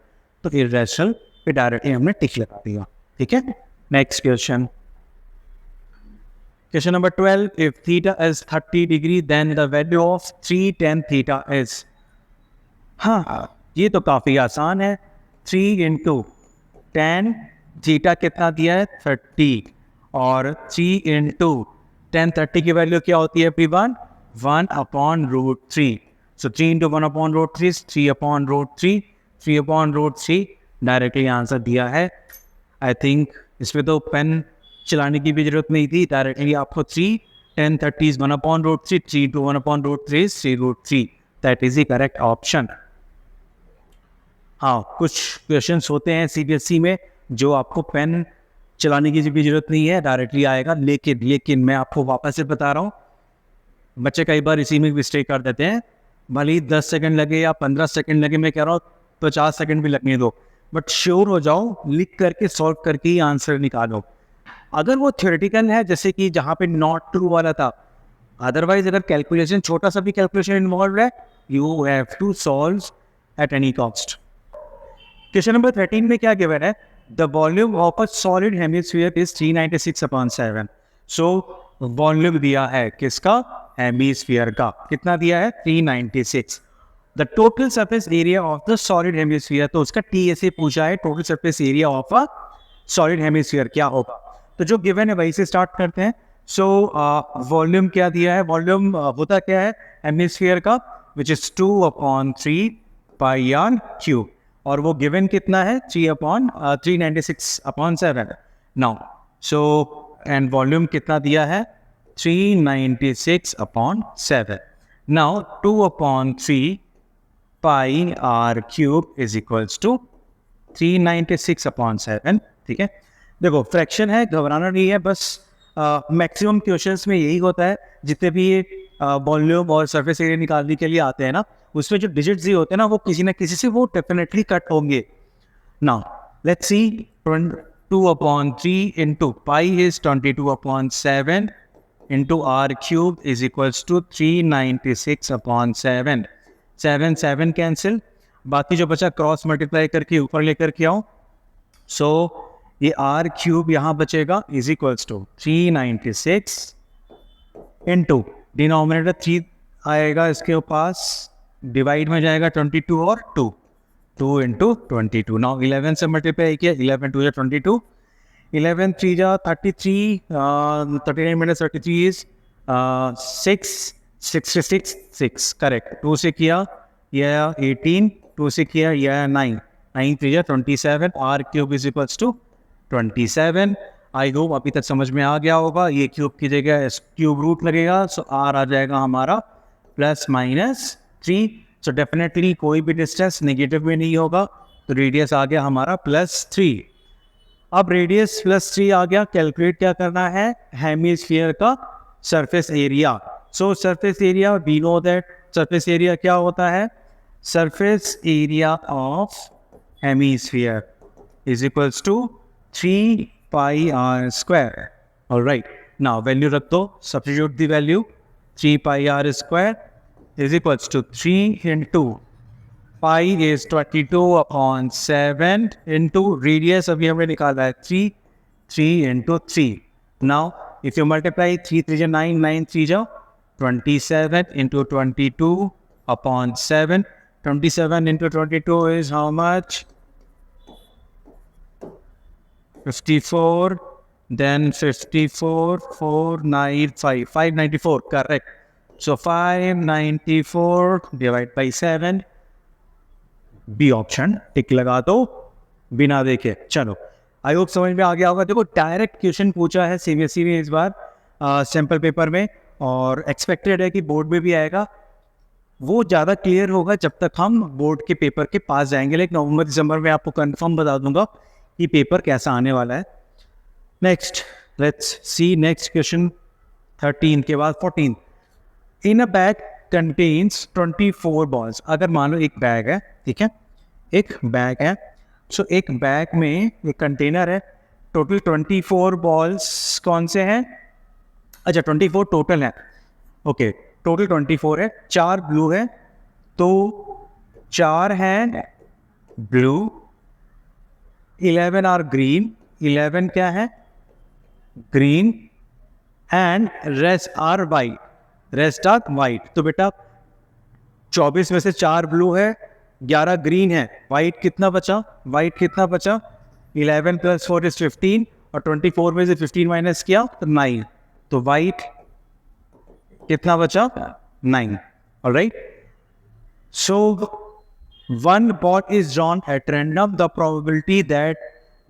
Speaker 1: तो इरेशनल पे डायरेक्टली हमने टिक लगा दिया. ठीक है. Next question. Question number 12. If theta is 30 degree, then the value of 3 tan theta is. हाँ, ये तो काफ़ी आसान है. 3 इंटू tan थीटा कितना दिया है? 30. और 3 इंटू tan 30 की वैल्यू क्या होती है everyone? 1 upon root 3. So 3 into 1 upon root 3, 3 upon root 3, 3 upon root 3. Directly answer दिया है. आई थिंक इसमें तो पेन चलाने की भी जरूरत नहीं थी. डायरेक्टली आपको 3 10 30 1 upon root 3, 3 to 1 upon root 3 3 root 3. That is the correct option. हाँ, कुछ क्वेश्चंस होते हैं सीबीएसई में जो आपको पेन चलाने की भी जरूरत नहीं है, डायरेक्टली आएगा. लेकिन मैं आपको वापस से बता रहा हूँ, बच्चे कई बार इसी में मिस्टेक कर देते हैं. भले ही 10 सेकंड लगे या 15 सेकंड लगे, मैं कह रहा हूँ 50 सेकंड भी लगने दो, बट श्योर हो जाओ, लिख करके सॉल्व करके ही आंसर निकालो. अगर वो थ्योरेटिकल है, जैसे कि जहाँ पे नॉट ट्रू वाला था, अदरवाइज अगर कैलकुलेशन, छोटा सा भी कैलकुलेशन इन्वॉल्व है, you have to solve at any cost. Question number 13 में क्या गिवन है? The volume of a solid hemisphere is 396/7. So volume दिया है किसका? हेमिस्फीयर का. कितना दिया है? 396. The total surface area of the solid hemisphere, तो उसका टी ऐसे पूछा है, total surface area of a solid hemisphere क्या होगा? तो जो गिवन है वही से स्टार्ट करते हैं. सो वॉल्यूम क्या दिया है? वॉल्यूम होता क्या है हेमिस्फीयर का? Which is 2/3 pi r cube. और वो गिवन कितना है? 396/7. नाउ सो एंड वॉल्यूम कितना दिया है? 396/7. Now 2/3 pi r cube is equals to 396/7. ठीक है. देखो, फ्रैक्शन है, घबराना नहीं है. बस मैक्सिमम क्वेश्चंस में यही होता है, जितने भी वॉल्यूम और सरफेस एरिया निकालने के लिए आते हैं ना, उसमें जो डिजिट्स ही होते हैं ना, वो किसी ना किसी से वो डेफिनेटली कट होंगे. Now let's see. 2/3 into pi is 22/7 into r cube is equals to 396/7. 7 cancel. बाकी जो बचा क्रॉस मल्टीप्लाई करके ऊपर लेकर के आओ। सो ये आर क्यूब यहाँ बचेगा is equals to 396 into denominator 3 आएगा इसके पास, डिवाइड में जाएगा 22 और 2 इंटू 22। नाउ 11 से मल्टीप्लाई किया, 11 2 22, 11 3 जा 33, 39 minus 33 is 6 करेक्ट। 2 से किया यह 18, 2 से किया यह 9, 9 3 जा 27, r cube is equals to 27। I hope अभी तक समझ में आ गया होगा। ये क्यूब की जगह क्यूब रूट लगेगा, सो आर आ जाएगा हमारा +-3। सो डेफिनेटली कोई भी डिस्टेंस नेगेटिव में नहीं होगा, तो रेडियस आ गया हमारा +3। अब रेडियस +3 आ गया, कैलकुलेट क्या करना है, हेमिस्फीयर का surface area. So surface area, we know that surface area क्या होता है, surface area of hemisphere is equals to 3 pi r square. Alright, now value रख दो, substitute the value, 3 pi r square is equals to 3 into pi is 22/7 into radius अभी हमने निकाला है 3 into 3। Now if you multiply 3 3 जा 9, 9 3 जा 27 into 22/7, 27 into 22 is how much? 54, then 54, 495, 594, correct. So 594 divided by 7, B option tick लगा दो बिना देखे। चलो, आई होप समझ में आ गया होगा। देखो डायरेक्ट क्वेश्चन पूछा है सीबीएसई ने इस बार सैम्पल पेपर में, और एक्सपेक्टेड है कि बोर्ड में भी आएगा। वो ज़्यादा क्लियर होगा जब तक हम बोर्ड के पेपर के पास जाएंगे, लेकिन नवंबर दिसंबर में आपको कंफर्म बता दूंगा कि पेपर कैसा आने वाला है। Next let's see next question 13 के बाद 14। इन अ बैग कंटेन्स 24 बॉल्स। अगर मान लो एक बैग है, ठीक है, एक बैग है, सो एक बैग में एक कंटेनर है, टोटल 24 बॉल्स कौन से हैं, अच्छा 24 टोटल है, ओके टोटल 24 है, 4 ब्लू है, तो 4 हैं ब्लू, 11 आर ग्रीन, 11 क्या है green, and rest are white, rest are white. तो बेटा 24 में से 4 ब्लू है, 11 ग्रीन है, वाइट कितना बचा, वाइट कितना बचा 11 + 4 is 15, और 24 में से 15 माइनस किया तो 9, तो वाइट कितना बचा 9। Alright, so one ball is drawn at random, the probability that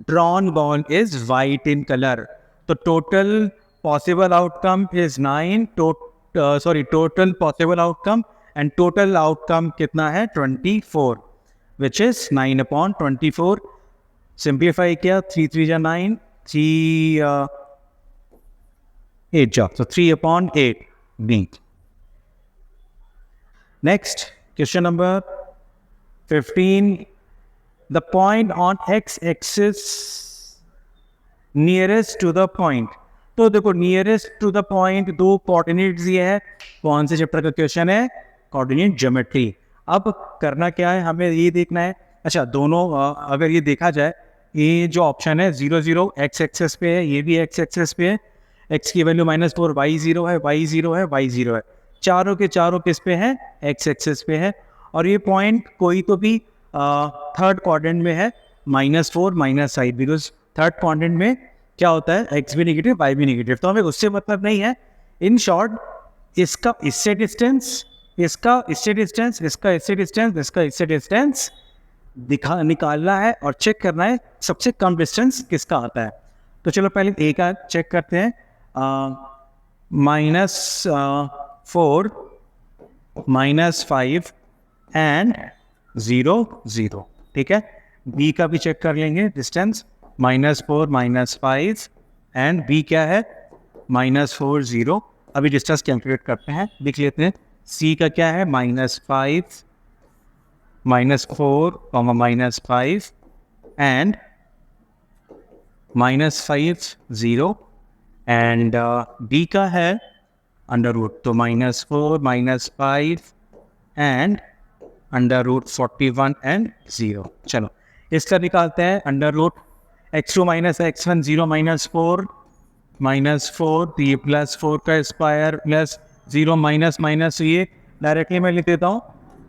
Speaker 1: drawn ball is white in color. तो total possible outcome is 9, total possible outcome, and total outcome कितना है 24, which is 9/24। simplify किया 3 3 जा 9, 3 8 जा, so 3/8 B। next question number 15, the point on x-axis nearest to the point। तो देखो nearest to the point, 2 coordinates दिए हैं। कौन से चैप्टर का क्वेश्चन है, कोऑर्डिनेट ज्योमेट्री। अब करना क्या है, हमें ये देखना है, अच्छा दोनों अगर ये देखा जाए, ये जो ऑप्शन है 0 0 एक्स एक्सेस पे है, ये भी एक्स एक्सेस पे है, एक्स की वैल्यू -4, y 0 है, y 0 है, y 0 है, चारों के चारों किस पे है, एक्स एक्सेस पे है। और ये पॉइंट कोई तो भी थर्ड क्वाड्रेंट में है, -4 -5, बिकॉज थर्ड क्वाड्रेंट में क्या होता है, एक्स भी नेगेटिव वाई भी नेगेटिव, तो हमें उससे मतलब नहीं है। इन शॉर्ट, इसका इससे डिस्टेंस, इसका इससे डिस्टेंस, इसका इससे डिस्टेंस, इसका इससे डिस्टेंस निकालना है और चेक करना है सबसे कम डिस्टेंस किसका आता है। तो चलो पहले ए का चेक करते हैं, -4 -5 एंड 0 0, ठीक है। बी का भी चेक कर लेंगे डिस्टेंस, -4 -5 एंड बी क्या है -4 0। अभी डिस्टेंस कैलकुलेट करते हैं, लिख लेते हैं। सी का क्या है -5 -4, -5 एंड -5 0, एंड डी का है √, तो -4 -5 एंड अंडर रूट 41 एंड 0। चलो इसका निकालते हैं, under root x2 minus x1 0 minus 4 तो ये प्लस 4 का स्क्वायर प्लस 0 माइनस माइनस, ये डायरेक्टली मैं लिख देता हूँ,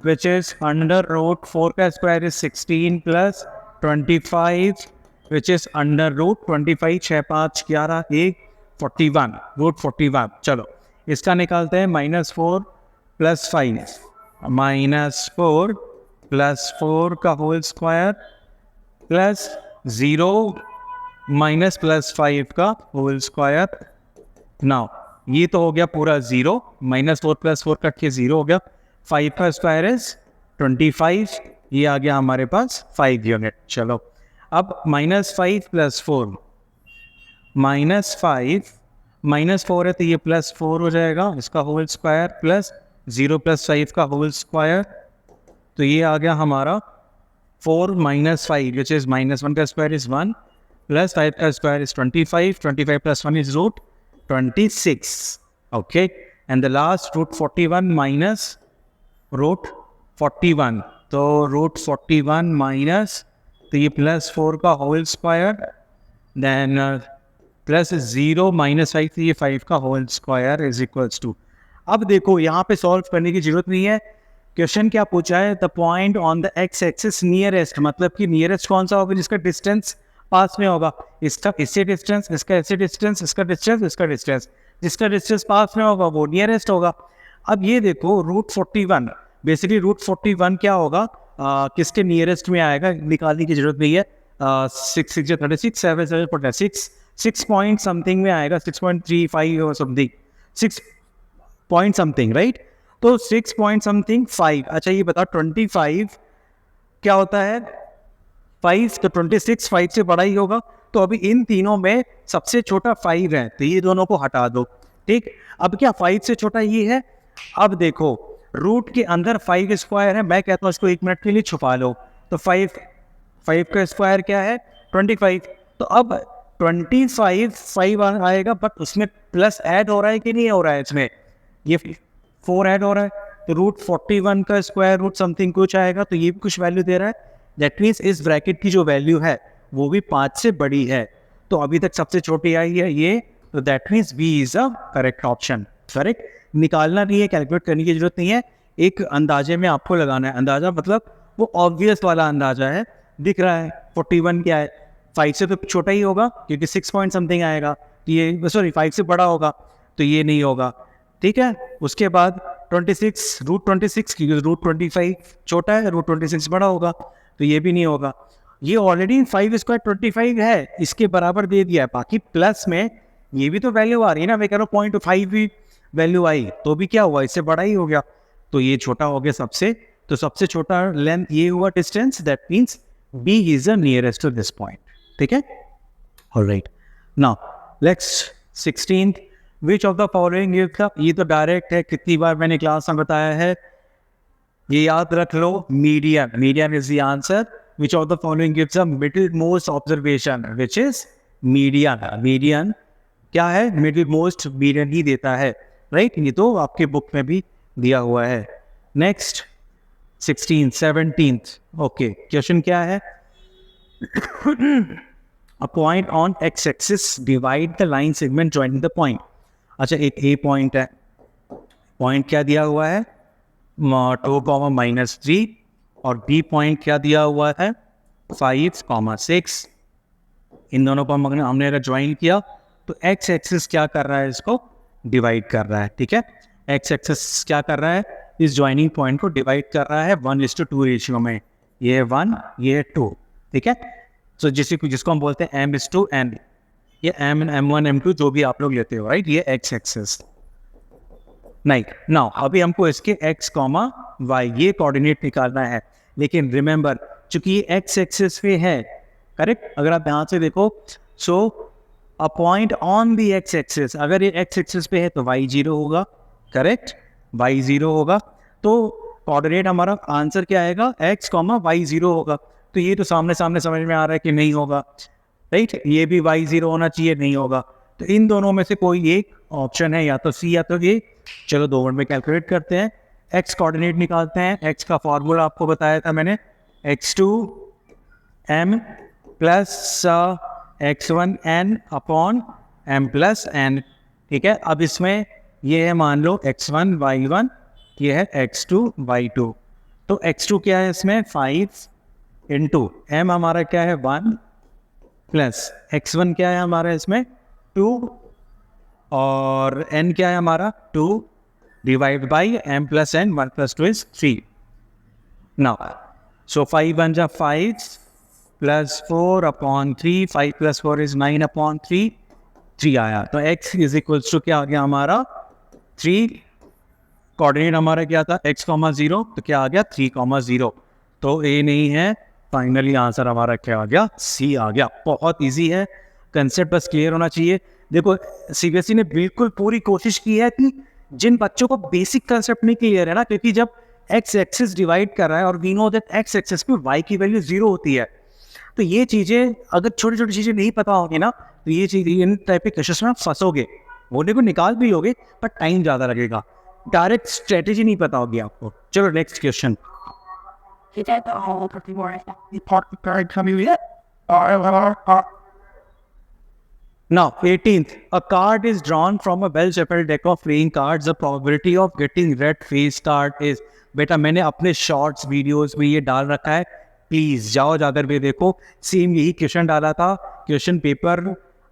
Speaker 1: विच इज अंडर रूट 4 का square is 16 plus 25 which is under root 25 6 5 11 1 41 root 41। चलो इसका निकालते हैं, माइनस 4 प्लस 5 माइनस 4 प्लस 4 का whole square plus 0 minus plus 5 का होल स्क्वायर। नाउ ये तो हो गया पूरा 0, माइनस 4 प्लस 4 कट के 0 हो गया, 5 का स्क्वायर इज 25, ये आ गया हमारे पास 5 यूनिट। चलो अब माइनस 5 प्लस 4 माइनस 5 माइनस 4 है तो ये प्लस 4 हो जाएगा, इसका होल स्क्वायर प्लस 0 प्लस 5 का होल स्क्वायर, तो ये आ गया हमारा 4 माइनस 5 विच इज माइनस 1 का स्क्वायर इज 1 प्लस 5 का square is 25, 25 plus 1 is root 26, okay, and the last root 41 minus root 41, तो root 41 minus तो ये प्लस 4 का whole square then plus 0 minus 5 तो ये 5 का whole square is equals to. अब देखो यहाँ पे सॉल्व करने की जरूरत नहीं है, क्वेश्चन क्या पूछा है, the point on the x axis nearest, मतलब कि नियरेस्ट कौन सा होगा जिसका डिस्टेंस पास में होगा, इसका इससे डिस्टेंस, इसका इससे डिस्टेंस, इसका डिस्टेंस, इसका डिस्टेंस, जिसका डिस्टेंस पास में होगा वो नियरेस्ट होगा। अब ये देखो रूट 41, बेसिकली रूट 41 क्या होगा, किसके नियरेस्ट में आएगा, निकालने की जरूरत नहीं है, 6 6 36 7 7 46 6 पॉइंट समथिंग में आएगा, 6.35 और समथिंग 6 पॉइंट समथिंग, राइट, तो 6 पॉइंट समथिंग 5। अच्छा ये बता 25 क्या होता है 5, तो 26 5 से बड़ा ही होगा, तो अभी इन तीनों में सबसे छोटा 5 है, तो ये दोनों को हटा दो, ठीक। अब क्या 5 से छोटा ये है, अब देखो रूट के अंदर 5 स्क्वायर है, मैं कहता हूँ इसको 1 मिनट के लिए छुपा लो, तो 5 का स्क्वायर क्या है 25, तो अब 25 5 आएगा, बट उसमें प्लस ऐड हो रहा है कि नहीं हो रहा है, इसमें ये 4 ऐड हो रहा है, तो रूट 41 का स्क्वायर रूट समथिंग कुछ आएगा, तो ये भी कुछ वैल्यू दे रहा है, दैट मीन्स इस ब्रैकेट की जो वैल्यू है वो भी 5 से बड़ी है, तो अभी तक सबसे छोटी आई है ये, तो that means B is a correct option. Correct, निकालना नहीं है, कैलकुलेट करने की जरूरत नहीं है, एक अंदाजे में आपको लगाना है, अंदाजा मतलब वो ऑब्वियस वाला अंदाजा है, दिख रहा है 41 क्या है, 5 से तो छोटा ही होगा क्योंकि 6 पॉइंट समथिंग आएगा, तो ये सॉरी 5 से बड़ा होगा, तो ये नहीं होगा, ठीक है। उसके बाद 26 रूट 26 क्योंकि रूट 25 छोटा है, रूट 26 बड़ा होगा, तो ये भी नहीं होगा, ये ऑलरेडी 5 स्क्वायर 25 है, इसके बराबर दे दिया है, बाकी प्लस में ये भी तो वैल्यू आ रही है ना, मैं कह रहा हूँ 0.5 भी वैल्यू आई तो भी क्या हुआ, इससे बड़ा ही हो गया, तो ये छोटा हो गया सबसे, तो सबसे छोटा लेंथ ये हुआ distance, that means B is the nearest to this point, ठीक है। Alright, now next 16th, which of the following, ये तो डायरेक्ट है, कितनी बार मैंने क्लास में बताया है, ये याद रख लो, median, median is the answer, which of the following gives a middle most observation, which is median, median क्या है, मिडिल मोस्ट मीडियन ही देता है, राइट, ये तो आपके बुक में भी दिया हुआ है। नेक्स्ट 17th, ओके, क्वेश्चन क्या है, a point on x-axis divide the line segment joining the point। अच्छा एक a पॉइंट है, पॉइंट क्या दिया हुआ है 2, -3, और b पॉइंट क्या दिया हुआ है 5, 6, इन दोनों को हमने अगर ज्वाइन किया तो x एक्सिस क्या कर रहा है, इसको डिवाइड कर रहा है, ठीक है, x एक्सिस क्या कर रहा है, इस ज्वाइनिंग पॉइंट को डिवाइड कर रहा है 1:2 रेशियो में, ये 1 ये 2, ठीक है, तो जिसको हम बोलते हैं m:n, ये m1 m2 जो भी आप लोग लेते हो, राइट, ये x एक्सिस। नहीं नाउ अभी हमको इसके x, y ये कोऑर्डिनेट निकालना है, लेकिन रिमेंबर चूंकि ये x एक्सिस पे है, करेक्ट, अगर आप ध्यान से देखो, so a point on the x axis, अगर ये x एक्सिस पे है तो y 0 होगा, करेक्ट, y 0 होगा, तो कोऑर्डिनेट हमारा आंसर क्या आएगा x, y 0 होगा, तो ये तो सामने सामने समझ में आ रहा है कि नहीं होगा, राइट, ये भी y 0 होना चाहिए, नहीं होगा, तो इन दोनों में से कोई एक ऑप्शन है, या तो C या तो A। चलो 2 मिनट में कैलकुलेट करते हैं, एक्स कोऑर्डिनेट निकालते हैं। एक्स का फॉर्मूला आपको बताया था मैंने, x2 m plus x1 n upon m plus n। ठीक है, अब इसमें ये है मान लो x1 y1, ये है x2 y2। तो x2 क्या है इसमें 5 इंटू m हमारा क्या है 1 प्लस x1 क्या है हमारा इसमें 2 और n क्या है हमारा 2 divide by m plus n, 1 plus 2 is 3। Now so 5 बन जा 5 plus 4 upon 3, 5 plus 4 is 9 upon 3, 3 आया। तो x इज इक्वल्स टू क्या आ गया हमारा 3, कोऑर्डिनेट हमारा क्या था x, 0, तो क्या आ गया 3, 0। तो a नहीं है, फाइनली आंसर हमारा क्या आ गया C आ गया। बहुत इजी है, कंसेप्ट बस क्लियर होना चाहिए। देखो सीबीएसई ने बिल्कुल पूरी कोशिश की है कि जिन बच्चों को बेसिक कंसेप्ट नहीं क्लियर है ना, क्योंकि जब x एक्सिस डिवाइड कर रहा है और we know that x axis पे y की वैल्यू 0 होती है, तो ये चीज़ें अगर छोटी छोटी चीज़ें नहीं पता होगी ना, तो ये चीज़ इन टाइप के क्वेश्चन में फंसोगे। होने को निकाल भी लोगे पर टाइम ज़्यादा लगेगा, डायरेक्ट स्ट्रेटेजी नहीं पता होगी आपको। चलो next question. Now, 18th, a card is drawn from a well-shuffled deck of playing cards. The probability of getting red face card is, बेटा मैंने अपने शॉर्ट्स वीडियोस में ये डाल रखा है, प्लीज जाओ जाकर भी देखो। सेम यही क्वेश्चन डाला था क्वेश्चन पेपर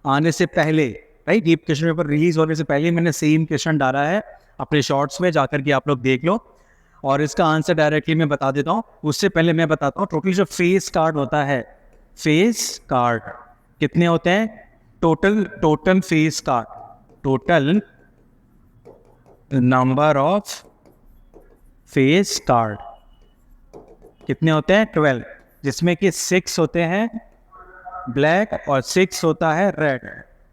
Speaker 1: आने से पहले, राइट, ये क्वेश्चन पेपर रिलीज होने से पहले मैंने सेम क्वेश्चन डाला है अपने शॉर्ट्स में, जाकर के आप लोग देख लो। और इसका आंसर डायरेक्टली मैं बता देता हूँ। उससे पहले मैं बताता हूँ टोटल जो फेस कार्ड होता है, फेस कार्ड कितने होते हैं total face card, total number of face card कितने होते हैं 12, जिसमें कि 6 होते हैं ब्लैक और 6 होता है रेड,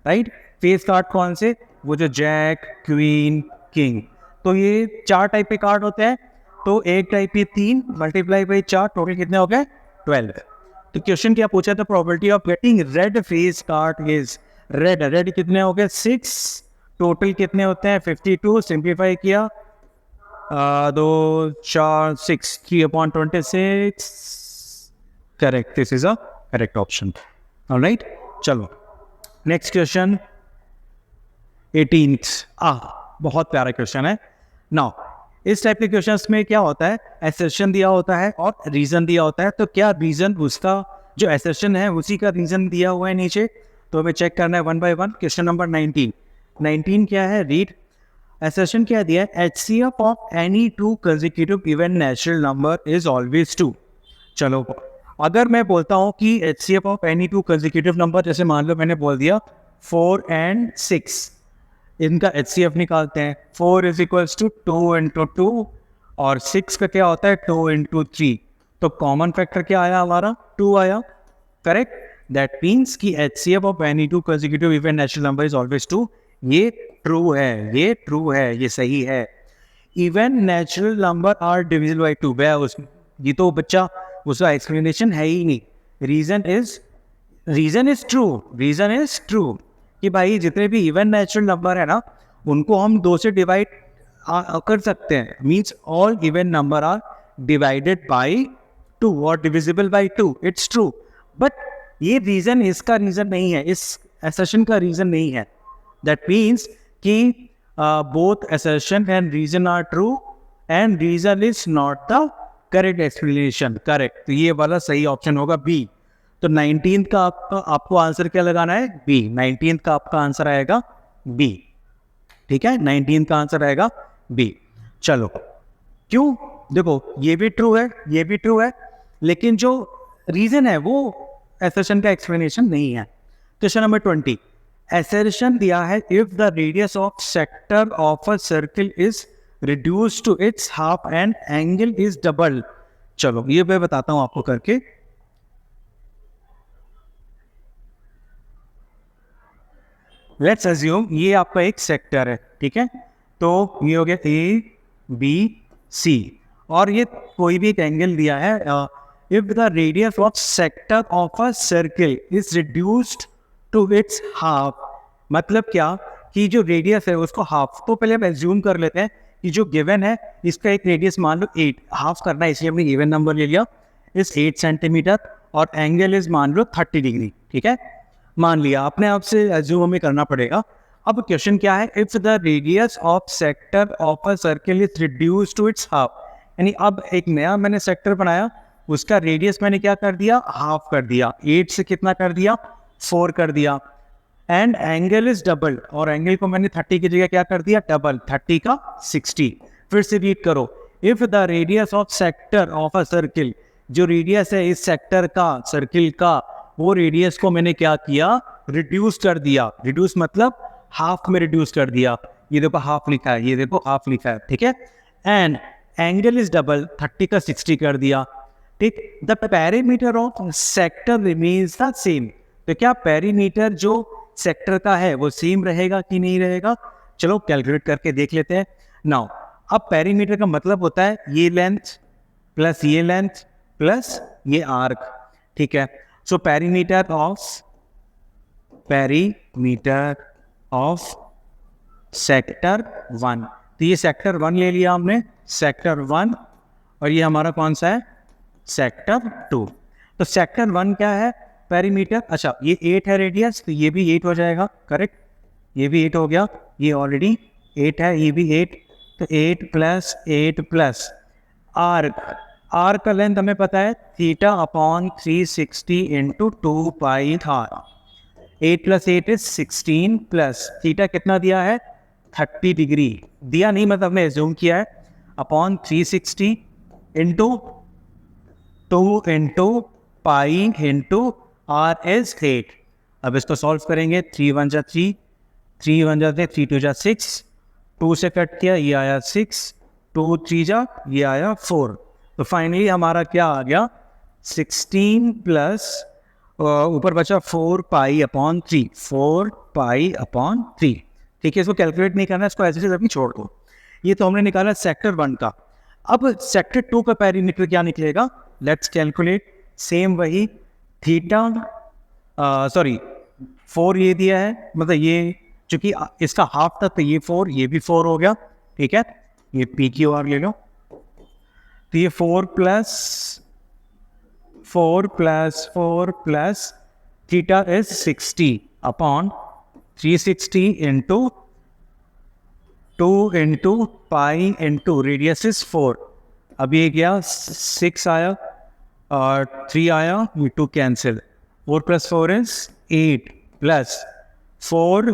Speaker 1: राइट। फेस कार्ड कौन से, वो जो जैक, क्वीन, किंग, तो ये 4 टाइप के कार्ड होते हैं। तो एक टाइप पे 3 मल्टीप्लाई बाई 4, टोटल कितने हो गए 12। तो क्वेश्चन क्या पूछा था, probability of getting red face card is, red कितने हो गए 6, टोटल कितने होते हैं 52, सिंप्लीफाई किया 2 4 6, 3/26, correct, this is a correct option. Alright, चलो नेक्स्ट क्वेश्चन 18th। बहुत प्यारा क्वेश्चन है। नाउ इस टाइप के क्वेश्चंस में क्या होता है, एसर्शन दिया होता है और रीजन दिया होता है। तो क्या रीजन, उसका जो एसर्शन है उसी का रीजन दिया हुआ है नीचे, तो हमें चेक करना है 1 by 1। क्वेश्चन नंबर 19 क्या है, रीड। एसर्शन क्या दिया है, HCF of any 2 consecutive even natural number is always 2। चलो अगर मैं बोलता हूँ कि HCF of any 2 consecutive number, जैसे मान लो मैंने बोल दिया 4 and 6, इनका HCF निकालते हैं। 4 इज इक्वल्स टू 2 into 2 और 6 का क्या होता है 2 into 3, तो कॉमन फैक्टर क्या आया हमारा 2 आया, करेक्ट। दैट मीन्स कि HCF of any 2 consecutive even natural number is always 2। ये ट्रू है, ये ट्रू है, ये सही है। Even natural number are divisible by 2, ये तो बच्चा उसका एक्सप्लेनेशन है ही नहीं। रीजन इज ट्रू कि भाई जितने भी इवन नेचुरल नंबर है ना, उनको हम 2 से डिवाइड कर सकते हैं। Means all even number are divided by 2 और divisible by 2, it's true. But ये रीजन इसका रीजन नहीं है, इस असर्शन का रीजन नहीं है। दैट मीन्स कि both assertion and reason are true and reason is not the correct explanation, correct. तो ये वाला सही ऑप्शन होगा बी। तो 19th का आपको आंसर क्या लगाना है, बी। 19th का आपका आंसर आएगा बी, ठीक है, 19th का आंसर आएगा बी। चलो क्यों, देखो ये भी ट्रू है, ये भी ट्रू है, लेकिन जो रीजन है वो असर्शन का एक्सप्लेनेशन नहीं है। क्वेश्चन नंबर 20, असर्शन दिया है if the radius of sector of a circle is reduce to its half and angle is double. चलो ये मैं बताता हूं आपको करके। लेट्स अज्यूम ये आपका एक सेक्टर है, ठीक है, तो ये हो गया ABC और ये कोई भी एक एंगल दिया है। If the radius of sector of a circle is reduced to its half, मतलब क्या कि जो रेडियस है उसको हाफ, तो पहले हम एज्यूम कर लेते हैं ये जो गिवन है इसका एक रेडियस मान लो 8, हाफ करना है इसलिए हमने गिवन नंबर ले लिया इस 8 सेंटीमीटर, और एंगल इज मान लो 30 डिग्री, ठीक है, मान लिया। अपने आप से एज्यूम हमें करना पड़ेगा। अब क्वेश्चन क्या है, if the radius of sector of a circle is reduce to its half, यानी अब एक नया मैंने सेक्टर बनाया, उसका रेडियस मैंने क्या कर दिया, हाफ कर दिया, 8 से कितना कर दिया, 4 कर दिया, एंड एंगल इज डबल, और एंगल को मैंने 30 की जगह क्या कर दिया, डबल, 30 का 60। फिर से रीड करो, if the radius of sector of a circle, जो रेडियस है इस सेक्टर का, सर्किल का, वो रेडियस को मैंने क्या किया, रिड्यूस कर दिया, रिड्यूस मतलब हाफ में रिड्यूस कर दिया, ये देखो हाफ लिखा है, ये देखो हाफ लिखा है, ठीक है, एंड एंगल इज डबल, 30 का 60 कर दिया, ठीक। The perimeter of sector remains the same, तो क्या पेरीमीटर जो सेक्टर का है वो सेम रहेगा कि नहीं रहेगा, चलो कैलकुलेट करके देख लेते हैं। नाउ अब पेरीमीटर का मतलब होता है ये लेंथ प्लस ये लेंथ प्लस ये आर्क, ठीक है। सो पेरीमीटर ऑफ सेक्टर 1, तो ये सेक्टर 1 ले लिया हमने, सेक्टर 1, और ये हमारा कौन सा है, सेक्टर 2। तो सेक्टर 1 क्या है, पेरीमीटर, अच्छा ये 8 है रेडियस, तो ये भी 8 हो जाएगा, करेक्ट, ये भी 8 हो गया, ये ऑलरेडी 8 है, ये भी 8, तो 8 प्लस आर्क का लेंथ हमें पता है theta upon 360 into 2 pi r, 8 plus 8 is 16, plus theta कितना दिया है, 30 डिग्री दिया नहीं, मतलब हमने एज्यूम किया है, upon 360 into 2 into pi into r is 8। अब इसको सॉल्व करेंगे, 3 1 जा 3, 3 1 जा 3 2 जा 6, 2 से कट किया ये आया 6, 2 3 जा ये आया 4, तो फाइनली हमारा क्या आ गया, 16 प्लस ऊपर बचा 4 पाई अपॉन 3, 4 पाई अपॉन 3, ठीक है। इसको कैलकुलेट नहीं करना, इसको ऐसे अभी छोड़ दो। ये तो हमने निकाला सेक्टर 1 का। अब सेक्टर 2 का पेरीमीटर क्या निकलेगा, लेट्स कैलकुलेट, सेम वही थीटा, सॉरी 4 ये दिया है, मतलब ये चूंकि इसका हाफ था तो ये 4, ये भी 4 हो गया, ठीक है, ये पी क्यू आर ले लो, तो ये 4 plus theta is 60 upon 360 into 2 into pi into radius is 4, अब ये गया 6 आया और 3 आया, ये 2 cancel, 4 plus 4 is 8 plus 4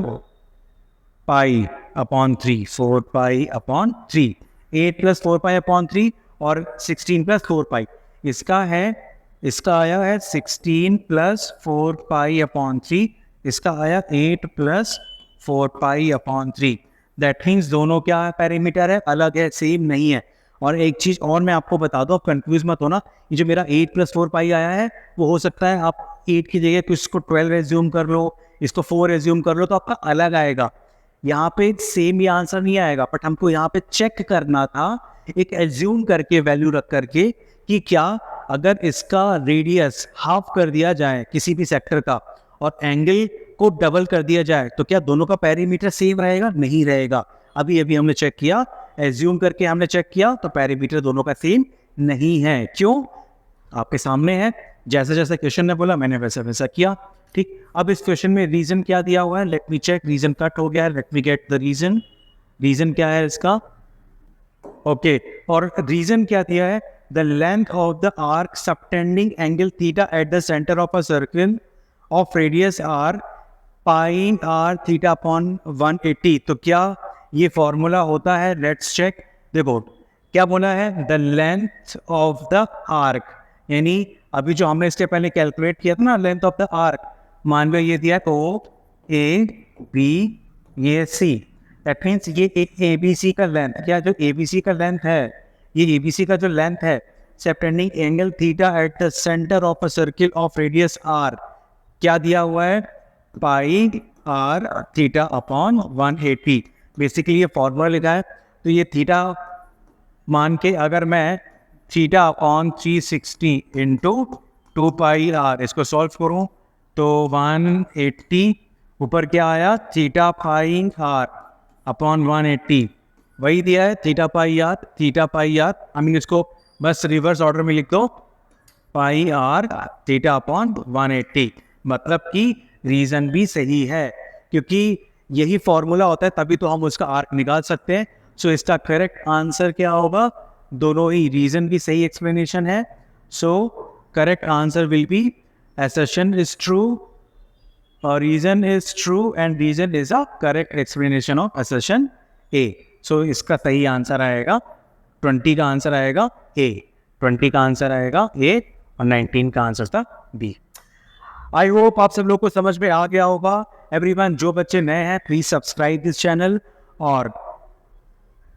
Speaker 1: pi upon 3, 4 pi upon 3, 8 plus 4 pi upon 3 और 16 प्लस 4 पाई, इसका आया है 16 प्लस 4 पाई अपॉन 3, इसका आया 8 plus 4 pi upon 3। That means दोनों क्या है, पेरीमीटर है, अलग है, सेम नहीं है। और एक चीज़ और मैं आपको बता दूं, आप कंफ्यूज मत होना, ये जो मेरा 8 प्लस 4 पाई आया है वो हो सकता है आप 8 की जगह तो इसको 12 एज्यूम कर लो, इसको 4 एज्यूम कर लो, तो आपका अलग आएगा। यहाँ पे सेम ये आंसर नहीं आएगा, बट हमको यहाँ पे चेक करना था एक एज्यूम करके, वैल्यू रख करके, कि क्या अगर इसका रेडियस हाफ कर दिया जाए किसी भी सेक्टर का और एंगल को डबल कर दिया जाए तो क्या दोनों का पेरीमीटर सेम रहेगा, नहीं रहेगा। अभी अभी हमने चेक किया, एज्यूम करके हमने चेक किया, तो पेरीमीटर दोनों का सेम नहीं है। क्यों, आपके सामने है, जैसे जैसे क्वेश्चन ने बोला मैंने वैसा वैसा किया, ठीक। अब इस क्वेश्चन में रीजन क्या दिया हुआ है, let me check, reason cut हो गया है, let me get the reason. Reason क्या है इसका, ओके, और रीजन क्या दिया है, the length of the arc subtending angle theta at the centre of a circle of radius r pi r theta upon 180। तो क्या ये फॉर्मूला होता है, लेट्स चेक। देखो क्या बोला है, the length of the arc, यानी अभी जो हमने इसके पहले कैलकुलेट किया था ना, लेंथ ऑफ द आर्क, मान लो ये दिया है ओ ए बी ये सी, दैट मीन्स ये ए बी सी का लेंथ, क्या जो ए बी सी का लेंथ है, ये ए बी सी का जो लेंथ है subtending angle theta at the centre of a circle of radius r, क्या दिया हुआ है, pi r theta upon 180। Basically ये फॉर्मूला लिखा है, तो ये थीटा मान के अगर मैं theta upon 360 into 2 pi r इसको सॉल्व करूँ तो 180, ऊपर क्या आया, थीटा पाई आर अपॉन 180, वही दिया है theta pi r, I mean इसको बस रिवर्स ऑर्डर में लिख दो, पाई आर थीटा अपॉन 180। मतलब कि रीजन भी सही है, क्योंकि यही फॉर्मूला होता है, तभी तो हम उसका आर्क निकाल सकते हैं। सो इसका करेक्ट आंसर क्या होगा? दोनों ही, रीजन भी सही एक्सप्लेनेशन है, so correct answer will be assertion is true, reason is true and reason is a correct explanation of assertion A. So इसका सही आंसर आएगा 20 का आंसर आएगा A, 20 का आंसर आएगा A और 19 का आंसर था B। आई होप आप सब लोग को समझ में आ गया होगा। एवरीवन, जो बच्चे नए हैं प्लीज सब्सक्राइब दिस चैनल, और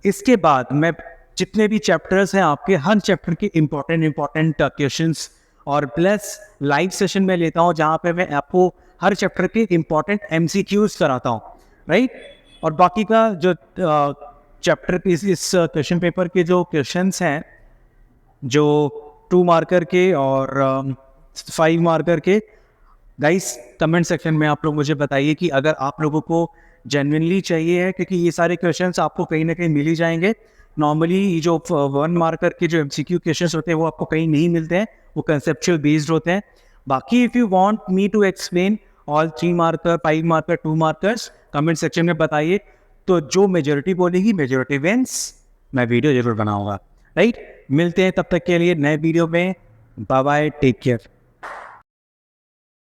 Speaker 1: इसके बाद मैं जितने भी चैप्टर्स हैं आपके, हर चैप्टर के इम्पोर्टेंट क्वेश्चंस और प्लस लाइव सेशन में लेता हूँ, जहाँ पे मैं आपको हर चैप्टर के इम्पोर्टेंट MCQs कराता हूँ, राइट। और बाकी का जो चैप्टर इस क्वेश्चन पेपर के जो क्वेश्चंस हैं, जो 2 मार्कर के और 5 मार्कर के, गाइस कमेंट सेक्शन में आप लोग मुझे बताइए कि अगर आप लोगों को जेन्युइनली चाहिए है, क्योंकि ये सारे क्वेश्चंस आपको कहीं ना कहीं मिल ही जाएंगे। नॉर्मली जो 1 मार्कर के जो MCQ क्वेश्चंस होते हैं वो आपको कहीं नहीं मिलते हैं, वो कंसेप्चुअल बेस्ड होते हैं। बाकी if you want me to explain all 3 marker, 5 marker, 2 markers, comment section में बताइए, तो जो मेजोरिटी बोलेगी मेजोरिटी विंस, मैं वीडियो जरूर बनाऊंगा, राइट। मिलते हैं तब तक के लिए नए वीडियो में। Bye bye, take care.